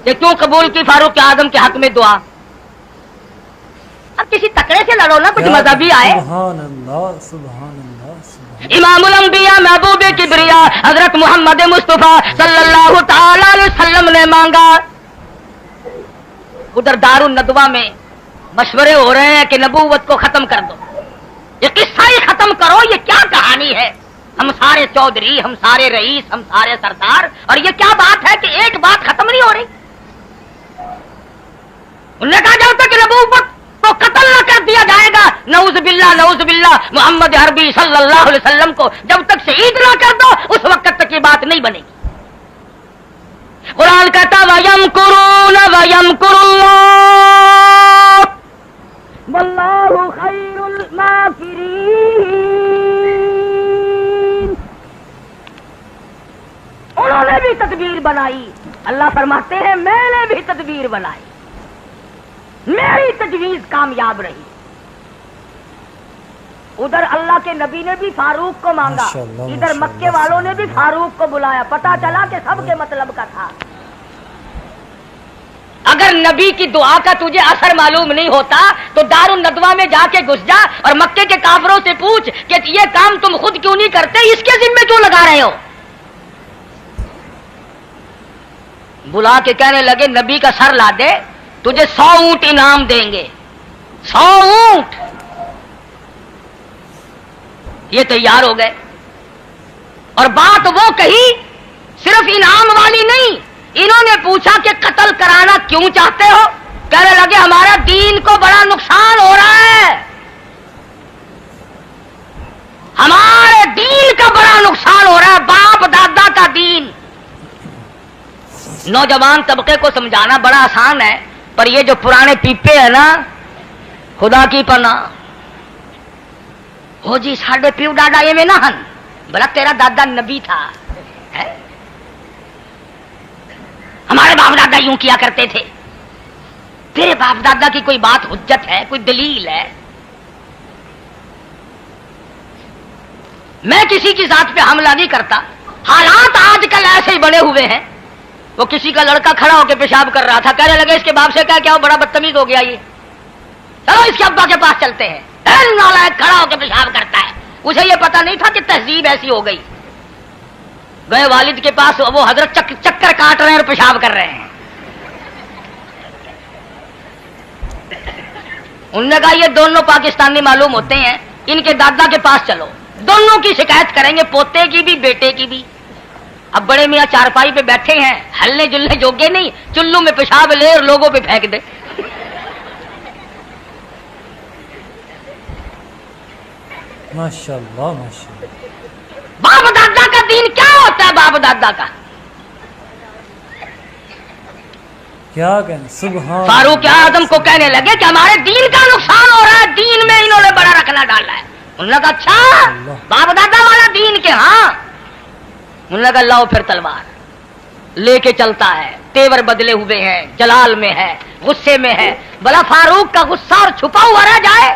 ये क्यों कबूल की फारूक आजम के हक में दुआ? अब किसी तकड़े से लड़ो ना, कुछ मजहबी आए। सुभान अल्लाह, सुभान अल्लाह, सुभान। इमामुल अंबिया महबूब किबरिया हजरत मोहम्मद मुस्तफा सल्लल्लाहु ताला अलैहि वसल्लम ने मांगा। उधर दारुन नदवा में मशवरे हो रहे हैं कि नबूवत को खत्म कर दो, ये किस्सा ही खत्म करो, ये क्या कहानी है? हम सारे चौधरी, हम सारे रईस, हम सारे सरदार, और ये क्या बात है कि एक बात खत्म नहीं हो रही? उन्होंने कहा जब तक नबूवत को कत्ल न कर दिया जाएगा, नऊज बिल्लाह मोहम्मद अरबी सल्लल्लाहु अलैहि वसल्लम को जब तक शहीद न कर दो, उस वक्त तक ये बात नहीं बनेगी। कुरान कहता वयमकुरून वयमकुरुल्लाह वल्लाहु खैरुल माकिरीन। उन्होंने भी तदबीर बनाई। अल्लाह फरमाते हैं मैंने भी तदबीर बनाई, मेरी तजवीज कामयाब रही। उधर अल्लाह के नबी ने भी फारूक को मांगा, इधर मक्के वालों ने भी फारूक को बुलाया। पता चला कि सबके मतलब का था। अगर नबी की दुआ का तुझे असर मालूम नहीं होता तो दारुन नदवा में जाके घुस जा और मक्के के काफरों से पूछ कि ये काम तुम खुद क्यों नहीं करते, इसके जिम्मे क्यों लगा रहे हो? बुला के कहने लगे नबी का सर ला दे, तुझे 100 ऊंट इनाम देंगे। 100 ऊंट। ये तैयार हो गए और बात वो कही सिर्फ इनाम वाली नहीं, इन्होंने पूछा कि कत्ल कराना क्यों चाहते हो? कहने लगे हमारा दीन को बड़ा नुकसान हो रहा है, हमारे दीन का बड़ा नुकसान हो रहा है, बाप दादा का दीन। नौजवान तबके को समझाना बड़ा आसान है, पर ये जो पुराने पीपे है ना, खुदा की पनाह हो जी, साढ़े प्यू दादा ये में ना हन, भला तेरा दादा नबी था है? हमारे बाप दादा यूं किया करते थे। तेरे बाप दादा की कोई बात हुज्जत है, कोई दलील है? मैं किसी की जात पे हमला नहीं करता, हालात आजकल ऐसे ही बने हुए हैं। वो किसी का लड़का खड़ा होकर पेशाब कर रहा था, कहने लगे इसके बाप से क्या बड़ा बदतमीज हो गया ये, चलो इसके अब्बा के पास चलते हैं। नालायक खड़ा होकर पेशाब करता है, उसे ये पता नहीं था कि तहजीब ऐसी हो गई। गए वालिद के पास, वो हजरत चक्कर काट रहे हैं और पेशाब कर रहे हैं। उन्होंने कहा ये दोनों पाकिस्तानी मालूम होते हैं, इनके दादा के पास चलो, दोनों की शिकायत करेंगे, पोते की भी बेटे की भी। अब बड़े मियाँ चारपाई पे बैठे हैं, हलने जुलने जोगे नहीं, चुल्लू में पेशाब ले और लोगों पे फेंक दे। माशाअल्लाह, माशाअल्लाह। बाप दादा का दीन क्या होता है? बाप दादा का क्या कहना, सुभान। फारूक आजम को कहने लगे कि हमारे दीन का नुकसान हो रहा है, दीन में इन्होंने बड़ा रखना डाला है। उन्होंने कहा अच्छा बाप दादा वाला दीन के? हाँ। उन्होंने कहा लाओ फिर तलवार। लेके चलता है, तेवर बदले हुए हैं, जलाल में है, गुस्से में है। भला फारूक का गुस्सा और छुपा हुआ रह जाए?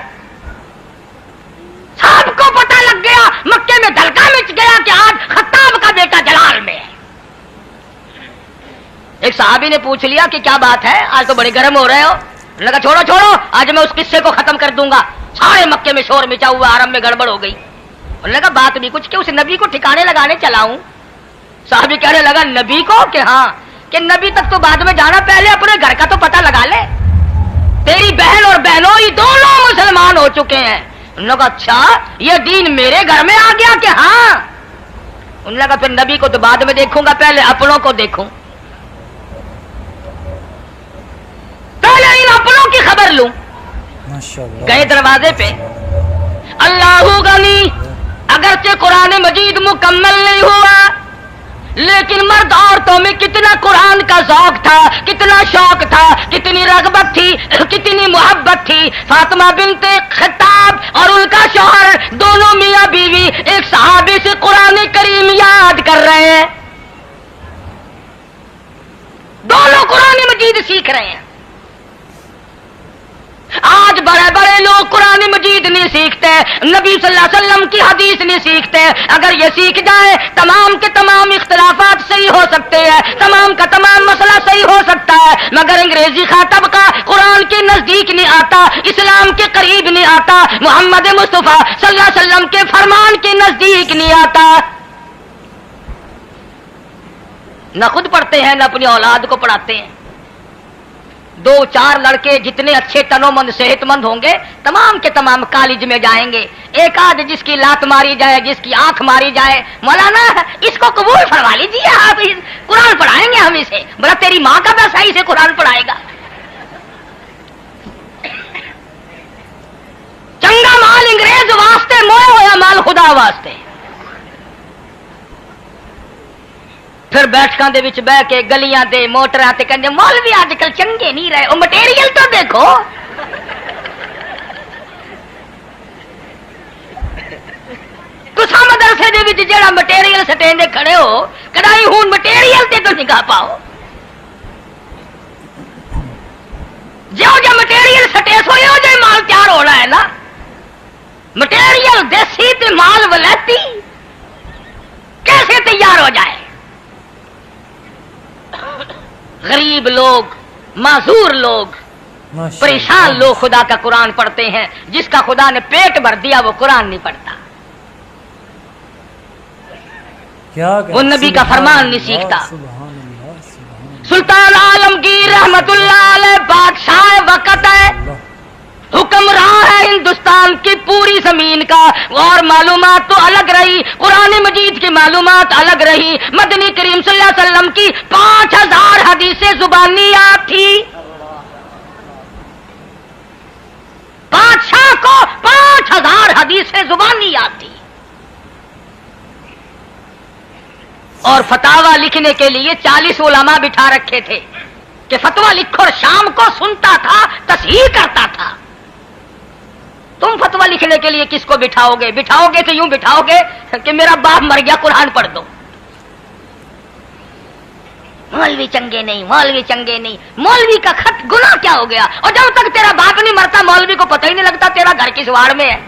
सबको पता लग गया, मक्के में धलका मच गया कि आज खत्ताब का बेटा जलाल में है। एक साहबी ने पूछ लिया कि क्या बात है, आज तो बड़े गर्म हो रहे हो। उन्होंने कहा छोड़ो छोड़ो, आज मैं उस किस्से को खत्म कर दूंगा। सारे मक्के में शोर मचा हुआ, आरंभ में गड़बड़ हो गई। उन्होंने कहा बात भी कुछ कि उस नबी को ठिकाने लगाने चला हूं। साहबी कहने लगा नबी को? कि हाँ। कि नबी तक तो बाद में जाना, पहले अपने घर का तो पता लगा ले। तेरी बहन और बहनोई दोनों मुसलमान हो चुके हैं। उन्होंने कहा अच्छा ये दीन मेरे घर में आ गया? कि हाँ। उन्होंने कहा फिर नबी को तो बाद में देखूंगा, पहले अपनों को देखूं, पहले इन अपनों की खबर लूं। माशाअल्लाह। गए दरवाजे पे, अल्लाहु गनी, अगरचे कुरान मजीद मुकम्मल नहीं हुआ, लेकिन मर्द औरतों में कितना कुरान का ज़ौक़ था, फातिमा बिनते खत्ताब और उनका शौहर दोनों मियां बीवी एक सहाबी से कुरान करीम याद कर रहे हैं, दोनों कुरान मजीद सीख रहे हैं। आज बड़े बड़े लोग कुरान मजीद नहीं सीखते, नबी सल्लल्लाहु अलैहि वसल्लम की हदीस नहीं सीखते। अगर ये सीख जाए तमाम के तमाम इख्तिलाफात सही हो सकते हैं, तमाम का तमाम मसला सही हो सकता है, मगर अंग्रेजी खातब का कुरान के नजदीक नहीं आता, इस्लाम के करीब नहीं आता, मोहम्मद मुस्तफा सल्लल्लाहु अलैहि वसल्लम के फरमान के नजदीक नहीं आता। न खुद पढ़ते हैं न अपनी औलाद को पढ़ाते हैं। 2-4 लड़के जितने अच्छे तनोमंद सेहतमंद होंगे तमाम के तमाम कॉलेज में जाएंगे। एक आध जिसकी लात मारी जाए, जिसकी आंख मारी जाए, मौलाना इसको कबूल फरमा लीजिए, आप कुरान पढ़ाएंगे हम इसे। बोला तेरी माँ का पैसा इसे कुरान पढ़ाएगा। चंगा माल अंग्रेज वास्ते, मोया होया माल खुदा वास्ते। फिर बैठकां दे विच बह के गलियां दे मोटरां ते कहंदे मौलवी आजकल चंगे नहीं रहे, ओ मटेरियल तो देखो। तुसा मदरसे दे विच जेड़ा मटेरियल सटेंदे खड़े हो, कदाई हुण मटेरियल ते तो निगाह पाओ। जो जो मटेरियल सटे सो जो माल तैयार होना है ना, मटेरियल देसी ते माल वलैती कैसे तैयार हो जाए। गरीब लोग, माजूर लोग, परेशान लोग खुदा का कुरान पढ़ते हैं। जिसका खुदा ने पेट भर दिया वो कुरान नहीं पढ़ता, वो नबी का फरमान नहीं सीखता। सुल्तान आलमगीर रहमतुल्लाह अलैह बादशाह वक्त है, हुक्मरान है हिंदुस्तान की पूरी जमीन का, और मालूमात तो अलग रही, कुरान मजीद की मालूमात अलग रही। मदनी करीम सल्लल्लाहु अलैहि वसल्लम की 5000 हदीसें जुबानियात थी। बादशाह को 5000 हदीसें जुबानियात थी, और फतावा लिखने के लिए 40 उलमा बिठा रखे थे कि फतवा लिखो, और शाम को सुनता था, तस्हीह करता था। तुम फतवा लिखने के लिए किसको बिठाओगे? बिठाओगे तो यूं बिठाओगे कि मेरा बाप मर गया कुरान पढ़ दो। मौलवी चंगे नहीं, मौलवी चंगे नहीं। मौलवी का खत गुनाह क्या हो गया? और जब तक तेरा बाप नहीं मरता मौलवी को पता ही नहीं लगता तेरा घर किस वार्ड में है।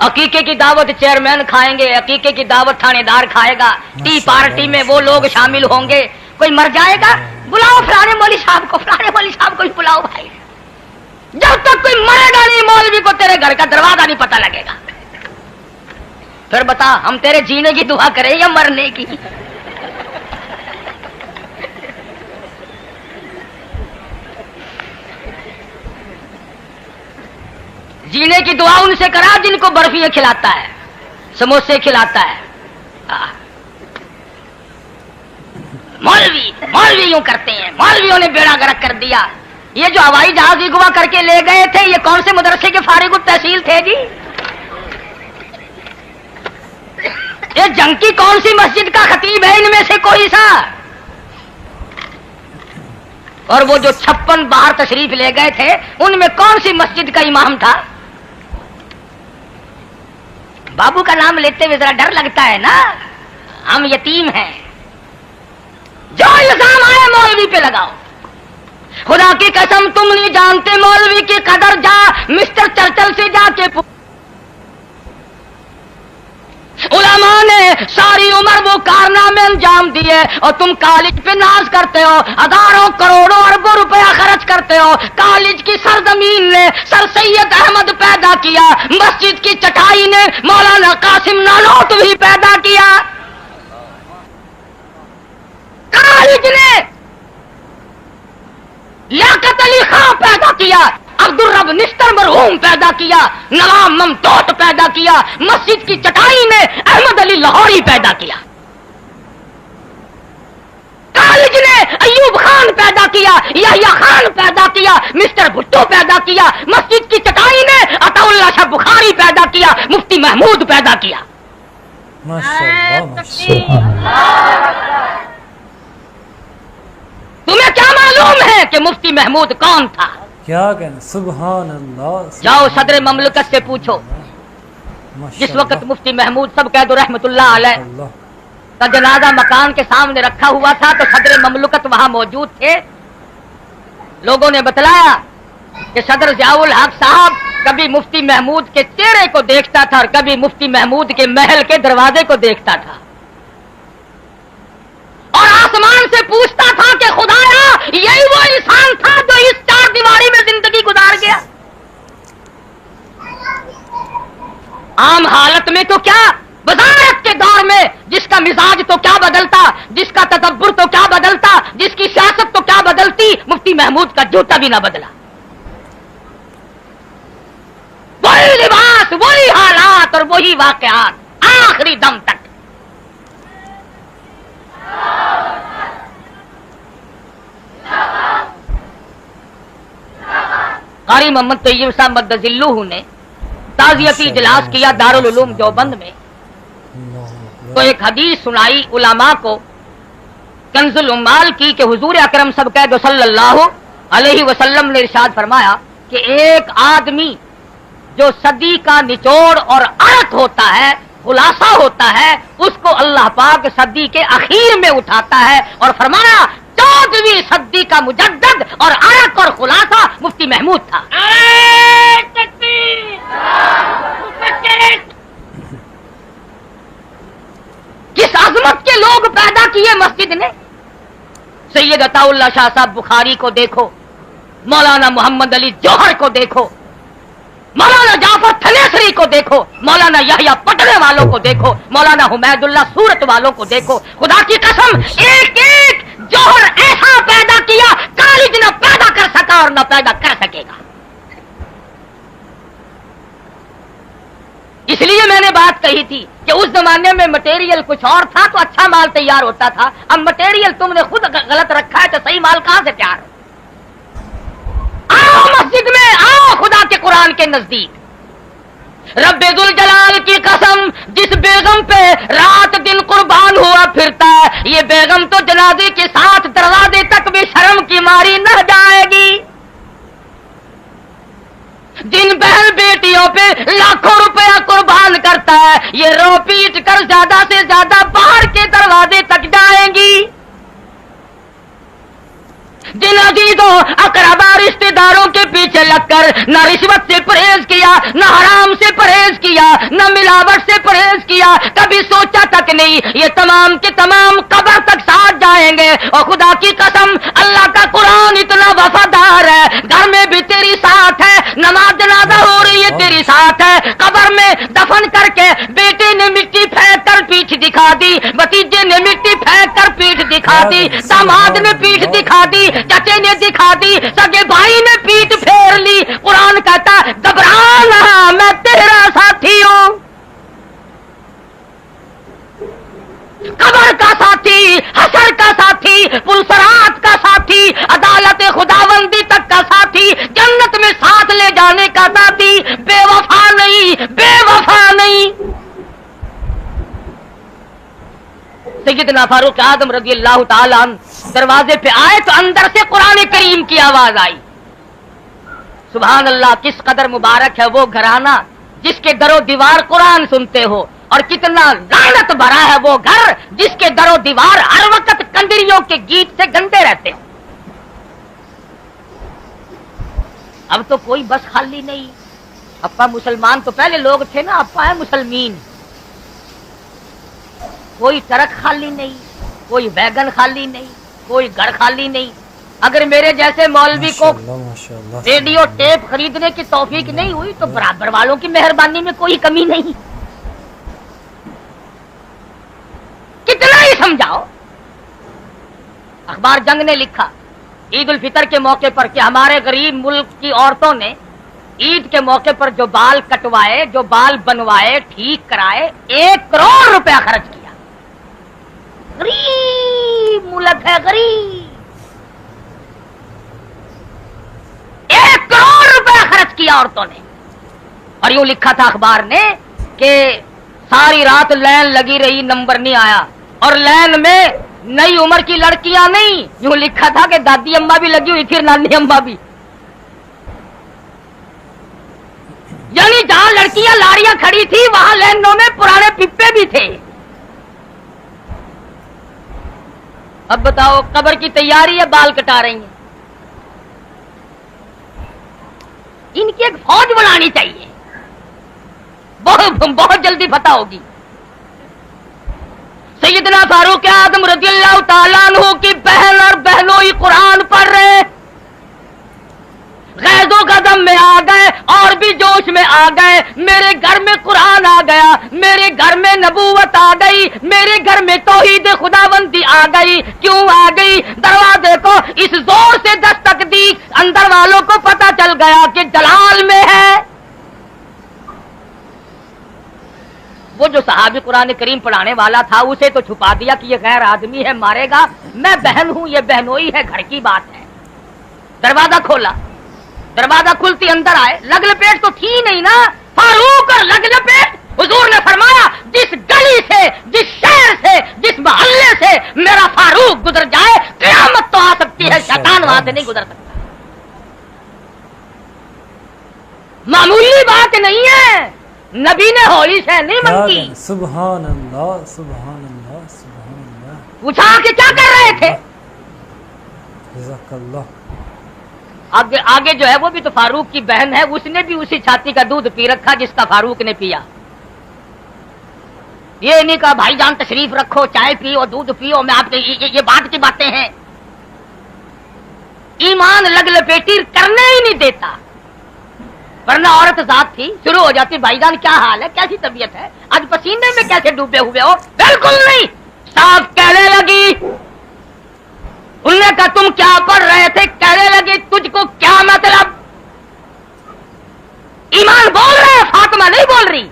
अकीके की दावत चेयरमैन खाएंगे, अकीके की दावत थानेदार खाएगा, टी पार्टी में वो लोग शामिल होंगे। कोई मर जाएगा, बुलाओ फलाने मौलवी साहब को, फलाने मौलवी साहब को भी बुलाओ भाई। जब तक कोई मरेगा नहीं मौलवी को तेरे घर का दरवाजा नहीं पता लगेगा। फिर बता हम तेरे जीने की दुआ करें या मरने की? जीने की दुआ उनसे करा जिनको बर्फियां खिलाता है, समोसे खिलाता है। मौलवी यूं करते हैं, मौलवियों ने बेड़ा गर्क कर दिया। ये जो हवाई जहाज अगवा करके ले गए थे, ये कौन से मदरसे के फारिग तहसील थे जी? ये जंग की कौन सी मस्जिद का खतीब है इनमें से कोई सा? और वो जो 56 बाहर तशरीफ ले गए थे उनमें कौन सी मस्जिद का इमाम था? बाबू का नाम लेते हुए जरा डर लगता है ना, हम यतीम हैं। जो इल्जाम आए मौलवी पे लगाओ। खुदा की कसम तुम नहीं जानते मौलवी की कदर, जा मिस्टर चर्चिल से जाके उलमा ने सारी उम्र वो कारनामे अंजाम दिए और तुम कॉलेज पे नाज करते हो, हजारों करोड़ों अरबों रुपया खर्च करते हो। कॉलेज की सरजमीन ने सर सैयद अहमद पैदा किया, मस्जिद की चटाई ने मौलाना कासिम नानोतवी पैदा किया, कॉलेज ने लियाकत अली खां पैदा किया, अब्दुल रब निस्तर मरहूम पैदा किया, नवाब ममतोट पैदा किया, मस्जिद की चटाई में अहमद अली लाहौरी पैदा किया, कॉलेज ने अयूब खान पैदा किया, यहया खान पैदा किया, मिस्टर भुट्टो पैदा किया, मस्जिद की चटाई ने अताउल्लाह शाह बुखारी पैदा किया, मुफ्ती महमूद पैदा किया। तुम्हें क्या मालूम है कि کہ مفتی محمود کون تھا؟ کیا کہنا سبحان اللہ جاؤ صدر مملکت سے پوچھو. جس وقت مفتی محمود سب کہہ دو رحمت اللہ علیہ کا جنازہ مکان کے سامنے رکھا ہوا تھا تو صدر مملکت وہاں موجود تھے. لوگوں نے بتلایا کہ صدر ضیاء الحق صاحب کبھی مفتی محمود کے چہرے کو دیکھتا تھا اور کبھی مفتی محمود کے محل کے دروازے کو دیکھتا تھا اور آسمان سے پوچھتا تھا کہ خدایا یہی وہ انسان تھا جو اس چار دیواری میں زندگی گزار گیا. عام حالت میں تو کیا، وزارت کے دور میں جس کا مزاج تو کیا بدلتا، جس کا تدبر تو کیا بدلتا، جس کی سیاست تو کیا بدلتی، مفتی محمود کا جوتا بھی نہ بدلا. وہی لباس، وہی حالات اور وہی واقعات آخری دم تک. قاری محمد طیب صاحب مدذلہ نے تعزیتی اجلاس کیا دارالعلوم دیوبند میں، تو ایک حدیث سنائی علماء کو کنز العمال کی کہ حضور اکرم صلی اللہ علیہ وسلم نے ارشاد فرمایا کہ ایک آدمی جو صدی کا نچوڑ اور عرق ہوتا ہے، خلاصہ ہوتا ہے، اس کو اللہ پاک صدی کے اخیر میں اٹھاتا ہے اور فرمایا 14ویں صدی کا مجدد اور عرق اور خلاصہ مفتی محمود تھا. کس عظمت کے لوگ پیدا کیے مسجد نے. سید عطا اللہ شاہ صاحب بخاری کو دیکھو، مولانا محمد علی جوہر کو دیکھو، مولانا جعفر تھلیسری کو دیکھو، مولانا یحییٰ پٹنے والوں کو دیکھو، مولانا حمید اللہ سورت والوں کو دیکھو. خدا کی قسم ایک ایک جوہر ایسا پیدا کیا کالج نہ پیدا کر سکا اور نہ پیدا کر سکے گا. اس لیے میں نے بات کہی تھی کہ اس زمانے میں مٹیریل کچھ اور تھا تو اچھا مال تیار ہوتا تھا. اب مٹیریل تم نے خود غلط رکھا ہے تو صحیح مال کہاں سے تیار ہو؟ آؤ مسجد میں، آؤ خدا کے قرآن کے نزدیک. رب ذوالجلال کی قسم جس بیگم پہ رات دن قربان ہوا پھرتا ہے، یہ بیگم تو جنازے کے ساتھ دروازے تک بھی شرم کی ماری نہ جائے گی. جن بہن بیٹیوں پہ لاکھوں روپیہ قربان کرتا ہے، یہ رو پیٹ کر زیادہ سے زیادہ باہر کے دروازے تک جائیں گی. جن عزیزوں اقربا رشتے داروں کے پیچھے لگ کر نہ رشوت سے پرہیز کیا، نہ حرام سے پرہیز کیا، نہ ملاوٹ سے پرہیز کیا، کبھی سوچا تک نہیں یہ تمام کے تمام قبر تک ساتھ جائیں گے. اور خدا کی قسم اللہ کا قرآن اتنا وفادار ہے، گھر میں بھی تیری ساتھ ہے، نماز جنازہ ہو رہی ہے تیری ساتھ ہے، قبر میں دفن کر کے بیٹے نے مٹی پھینک کر پیٹھ دکھا دی، بھتیجے نے مٹی پھینک کر پیٹھ دکھا دی، داماد نے پیٹھ دکھا دی، چچے نے دکھا دی، سگے بھائی نے پیٹ پھیر لی. قرآن کہتا گھبرانا میں تیرا ساتھی ہوں. قبر کا ساتھی، حشر کا ساتھی، پلسرات کا ساتھی، عدالت خداوندی تک کا ساتھی، جنت میں ساتھ لے جانے کا ساتھی. بے وفا نہیں، بے وفا نہیں. سیدنا فاروق اعظم رضی اللہ تعالیٰ عنہ دروازے پہ آئے تو اندر سے قرآن کریم کی آواز آئی. سبحان اللہ، کس قدر مبارک ہے وہ گھرانہ جس کے در و دیوار قرآن سنتے ہو، اور کتنا لعنت بھرا ہے وہ گھر جس کے در و دیوار ہر وقت کنڈریوں کے گیت سے گندے رہتے ہیں. اب تو کوئی بس خالی نہیں. اپا مسلمان تو پہلے لوگ تھے نا، اپا ہے مسلمین. کوئی ٹرک خالی نہیں، کوئی ویگن خالی نہیں، کوئی گھر خالی نہیں. اگر میرے جیسے مولوی کو ریڈیو ٹیپ خریدنے کی توفیق نہیں ہوئی تو برابر والوں کی مہربانی میں کوئی کمی نہیں. کتنا ہی سمجھاؤ. اخبار جنگ نے لکھا عید الفطر کے موقع پر کہ ہمارے غریب ملک کی عورتوں نے عید کے موقع پر جو بال کٹوائے، جو بال بنوائے، ٹھیک کرائے، 1 کروڑ روپیہ خرچ کیا. غریب ملک ہے، غریب. 1 کروڑ روپیہ خرچ کیا عورتوں نے. اور یوں لکھا تھا اخبار نے کہ ساری رات لائن لگی رہی، نمبر نہیں آیا، اور لائن میں नई उम्र की लड़कियां नहीं, यूं लिखा था कि दादी अम्मा भी लगी हुई थी, नानी अम्मा भी। यानी जहां लड़कियां लाड़ियां खड़ी थी वहां लाइनों में पुराने पिप्पे भी थे। अब बताओ, कब्र की तैयारी है, बाल कटा रही हैं। इनकी एक फौज बनानी चाहिए, बहुत जल्दी फतह होगी। सैयदना फारूक आजम रज़ियल्लाहु ताला अन्हु की बहन और बहनोई कुरान पढ़ रहे, गैज़ो कदम में आ गए और भी जोश में आ गए। मेरे घर में कुरान आ गया, मेरे घर में नबूवत आ गई, मेरे घर में तौहीद खुदाबंदी आ गई। क्यों आ गई? दरवाजे को इस जोर से दस्तक दी, अंदर वालों को पता चल गया कि जलाल में है। वो जो साहबी कुरान करीम पढ़ाने वाला था उसे तो छुपा दिया कि ये गैर आदमी है, मारेगा। मैं बहन हूं, ये बहनोई है, घर की बात है। दरवाजा खोला, दरवाजा खुलती अंदर आए। लग लपेट तो थी नहीं ना, फारूक और लग लपेट। हुजूर ने फरमाया, जिस गली से, जिस शहर से, जिस मोहल्ले से मेरा फारूक गुजर जाए, क़यामत तो आ सकती है, शैतान वहां से नहीं गुजर सकता। मामूली बात नहीं है, नबी ने होली से नहीं मांगी। सुभान अल्लाह, सुभान अल्लाह, सुभान अल्लाह। पूछा कि क्या कर रहे थे? जज़ाकल्लाह। आगे आगे जो है वो भी तो फारूक की बहन है, उसने भी उसी छाती का दूध पी रखा जिसका फारूक ने पिया। ये नहीं कहा भाईजान तशरीफ रखो, चाय पियो, दूध पियो, मैं आपके ये बात की बातें हैं। ईमान लग लपेटी करने ही नहीं देता, वरना औरत जात थी, शुरू हो जाती, भाईजान क्या हाल है, कैसी तबीयत है, आज पसीने में कैसे डूबे हुए हो? बिल्कुल नहीं, साफ कहने लगी। उन्होंने कहा तुम क्या पढ़ रहे थे? कहने लगे तुझको क्या मतलब? ईमान बोल रहे हैं, फातिमा नहीं बोल रही।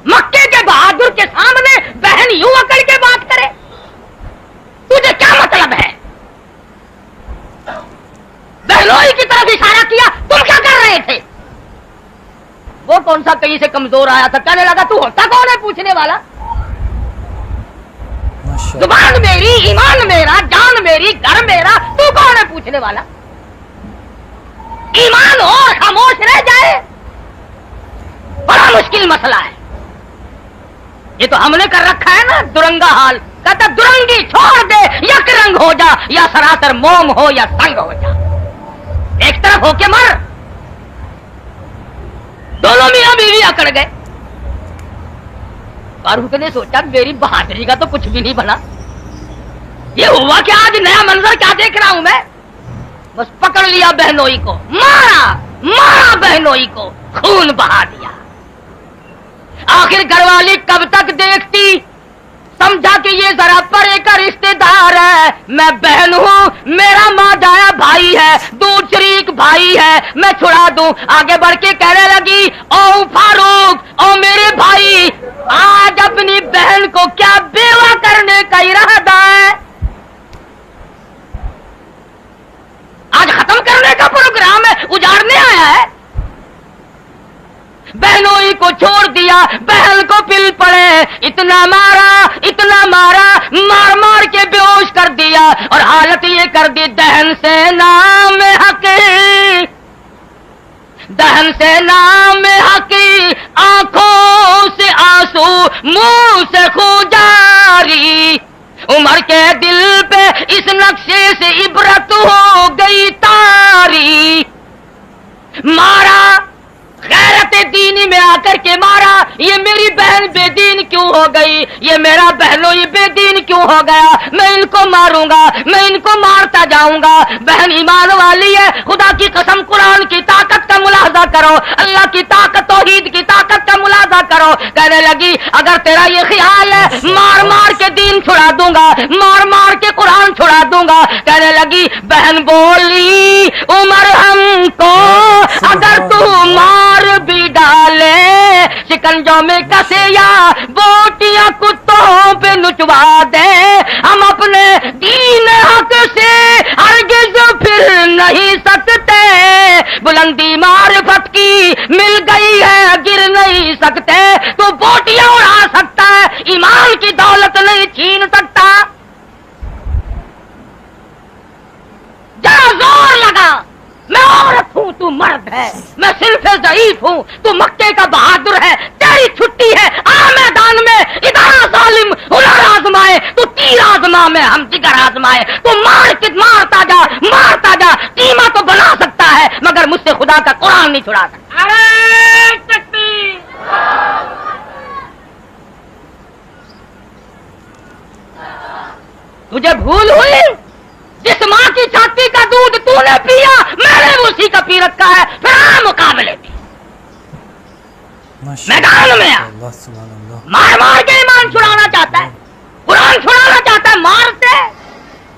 मक्के के बहादुर के सामने बहन यूं अकड़ के बात करे, तुझे क्या मतलब है? बहनोई की तरफ इशारा किया, तुम क्या कर रहे थे? वो कौन सा कहीं से कमजोर आया था, कहने लगा तू होता कौन है पूछने वाला? जुबान मेरी, ईमान मेरा, जान मेरी, घर मेरा, तू कौन है पूछने वाला? ईमान और खामोश रह जाए, बड़ा मुश्किल मसला है। ये तो हमने कर रखा है ना दुरंगा हाल। कहता दुरंगी छोड़ दे, यक रंग हो जा, या सरासर मोम हो या संग हो जा, एक तरफ होके मर। दोनों मियां बीवी अकड़ गए। फारूक ने सोचा मेरी बहादुरी का तो कुछ भी नहीं बना, ये हुआ क्या? आज नया मंजर क्या देख रहा हूं मैं। बस पकड़ लिया बहनोई को, मारा मारा बहनोई को, खून बहा दिया। आखिर घरवाली कब तक देखती? समझा कि ये जरा परे का रिश्तेदार है, मैं बहन हूं, मेरा मादाया भाई है, दूध शरीक भाई है, मैं छुड़ा दूं। आगे बढ़ के कहने लगी, ओ फारूक, ओ मेरे भाई, आज अपनी बहन को क्या बेवा करने का इरादा है? आज खत्म करने का प्रोग्राम है, उजाड़ने आया है? बहनोई को छोड़ दिया, बहन को पिल पड़े, इतना मारा, मार मार के बेहोश कर दिया। और हालत ये कर दी, दहन से नाम हकी, दहन से नाम हकी, आंखों से आंसू, मुंह से खूंजारी। उमर के दिल पे इस नक्शे से इबरत हो गई तारी। मारा, गैरत दीनी में आकर के मारा। ये मेरी बहन बेदीन क्यों हो गई, ये मेरा बहनोई बेदीन क्यों हो गया? मैं इनको मारूंगा, मैं इनको मारता जाऊंगा। बहन ईमान वाली है, खुदा की कसम कुरान की ताकत का मुलाजा करो, अल्लाह की ताकत, तौहीद की ताकत का मुलाजा करो। कहने लगी अगर तेरा ये ख्याल है, मार मार के दीन छुड़ा दूंगा, मार मार के कुरान छुड़ा दूंगा। कहने लगी, बहन बोली, उमर हमको अगर तू मार भी डाले, शिकंजों में कसे या बोटियां कुत्तों पे नुचवा दे, हम अपने दीन हक से हरगिज फिर नहीं सकते। बुलंदी मारिफत की मिल गई है, गिर नहीं सकते। तो बोटियां उड़ा सकता है, ईमान की दौलत नहीं छीन सकता। हूँ, तू मक्के का बहादुर है, तेरी छुट्टी है, आ मैदान में, इधर जालिम हुनर आजमाए, तू तीर आजमा में हम जिगर आजमाए, तू मारता जा, कीमा तो बना सकता है मगर मुझसे खुदा का कुरान नहीं छुड़ा सकता। अरे तकबीर! तुझे भूल हुई? जिस माँ की छाती का दूध तूने पिया, मैंने भी उसी का पी रखा है, फिर आ मुकाबले में, मैदान में आ। मार मार के ईमान छुड़ाना चाहता है, कुरान छुड़ाना चाहता है मार से।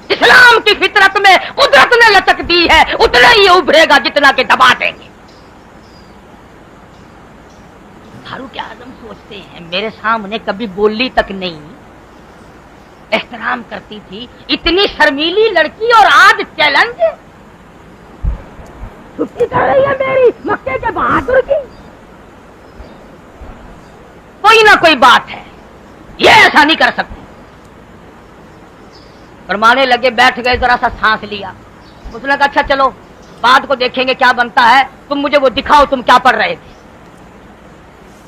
इस्लाम की फितरत में कुदरत ने लचक दी है, उतना ही उभरेगा जितना के दबा देंगे। फारूक आजम सोचते हैं मेरे सामने कभी बोली तक नहीं, एहतराम करती थी, इतनी शर्मीली लड़की और आज चैलेंज, छुट्टी कर रही है मेरी मक्के के बहादुर की। कोई ना कोई बात है, ये ऐसा नहीं कर सकती। फरमाने लगे, बैठ गए, जरा सा सांस लिया। उसने कहा अच्छा चलो बाद को देखेंगे क्या बनता है, तुम मुझे वो दिखाओ तुम क्या पढ़ रहे थे,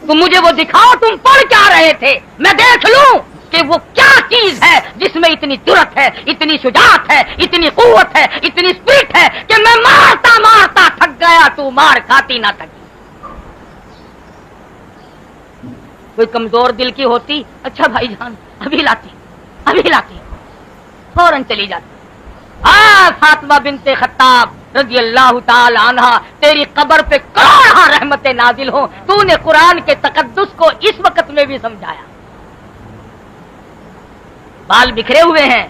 तुम मुझे वो दिखाओ तुम पढ़ क्या रहे थे, मैं देख लूं कि वो क्या चीज है जिसमें इतनी जुर्रत है, इतनी शुजाअत है, इतनी कुव्वत है, इतनी स्पिरिट है कि मैं मारता मारता थक गया, तू मार खाती ना थकी। कोई कमजोर दिल की होती, अच्छा भाईजान अभी लाती, फौरन चली जाती। फातिमा बिनते खत्ताब रज़ी अल्लाह ताला अन्हा, तेरी कब्र पे करोड़ों रहमतें नाजिल हो, तूने कुरान के तकद्दुस को इस वक्त में भी समझाया। बाल बिखरे हुए हैं,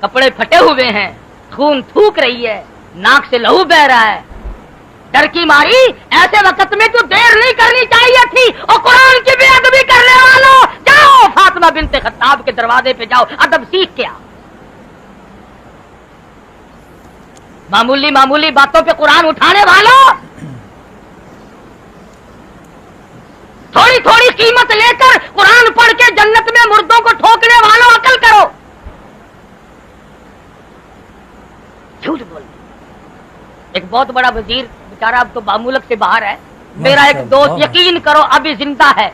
कपड़े फटे हुए हैं, खून थूक रही है, नाक से लहू बह रहा है, डर की मारी, ऐसे वक्त में तो देर नहीं करनी चाहिए थी, और कुरान की बेअदबी करने वालों जाओ फातिमा बिनते खत्ताब के दरवाजे पे जाओ, अदब सीख के आओ। मामूली बातों पे कुरान उठाने वालों, थोड़ी थोड़ी कीमत लेकर कुरान पढ़ के जन्नत में मुर्दों को ठोकने वालों, अकल करो। झूठ बोल, एक बहुत बड़ा वजीर बेचारा अब तो बामुल्क से बाहर है, मेरा एक दोस्त, यकीन करो अभी जिंदा है,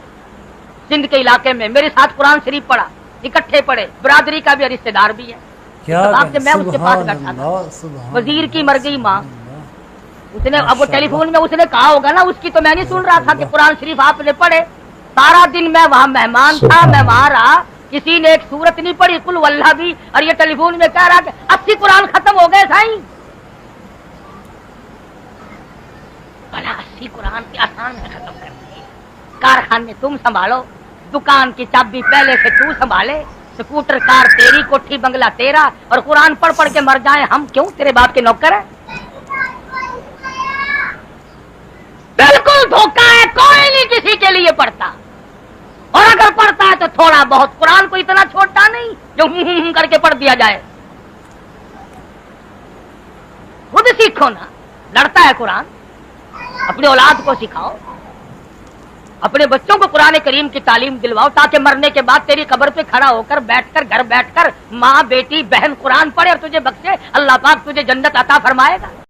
सिंध के इलाके में मेरे साथ कुरान शरीफ पढ़ा, इकट्ठे पढ़े, बिरादरी का भी रिश्तेदार भी है। तो मैं उसके पास बैठा था, वजीर की मर गई माँ, उसने अब वो टेलीफोन में उसने कहा होगा ना, उसकी तो मैं नहीं सुन रहा था कि कुरान शरीफ आपने पढ़े। सारा दिन मैं वहां मेहमान था, मैं वहां रहा, किसी ने एक सूरत नहीं पढ़ी, कुल वल्लाह भी, और ये टेलीफोन में कह रहा कि 80 कुरान खत्म हो गए साईं। भला 80 कुरान की आसान में खत्म करते, कारखाने तुम संभालो, दुकान की चाबी पहले से तू संभाले, स्कूटर कार तेरी, कोठी बंगला तेरा, और कुरान पढ़ पढ़ के मर जाए हम, क्यों तेरे बाप के नौकर है? बिल्कुल धोखा है, कोई नहीं किसी के लिए पढ़ता, और अगर पढ़ता है तो थोड़ा बहुत, कुरान को इतना छोटा नहीं जो करके पढ़ दिया जाए। खुद सीखो ना, लड़ता है कुरान, अपने औलाद को सिखाओ, अपने बच्चों को कुरान करीम की तालीम दिलवाओ, ताकि मरने के बाद तेरी कब्र पे खड़ा होकर बैठकर घर बैठकर माँ बेटी बहन कुरान पढ़े और तुझे बख्शे, अल्लाह पाक तुझे जन्नत अता फरमाएगा।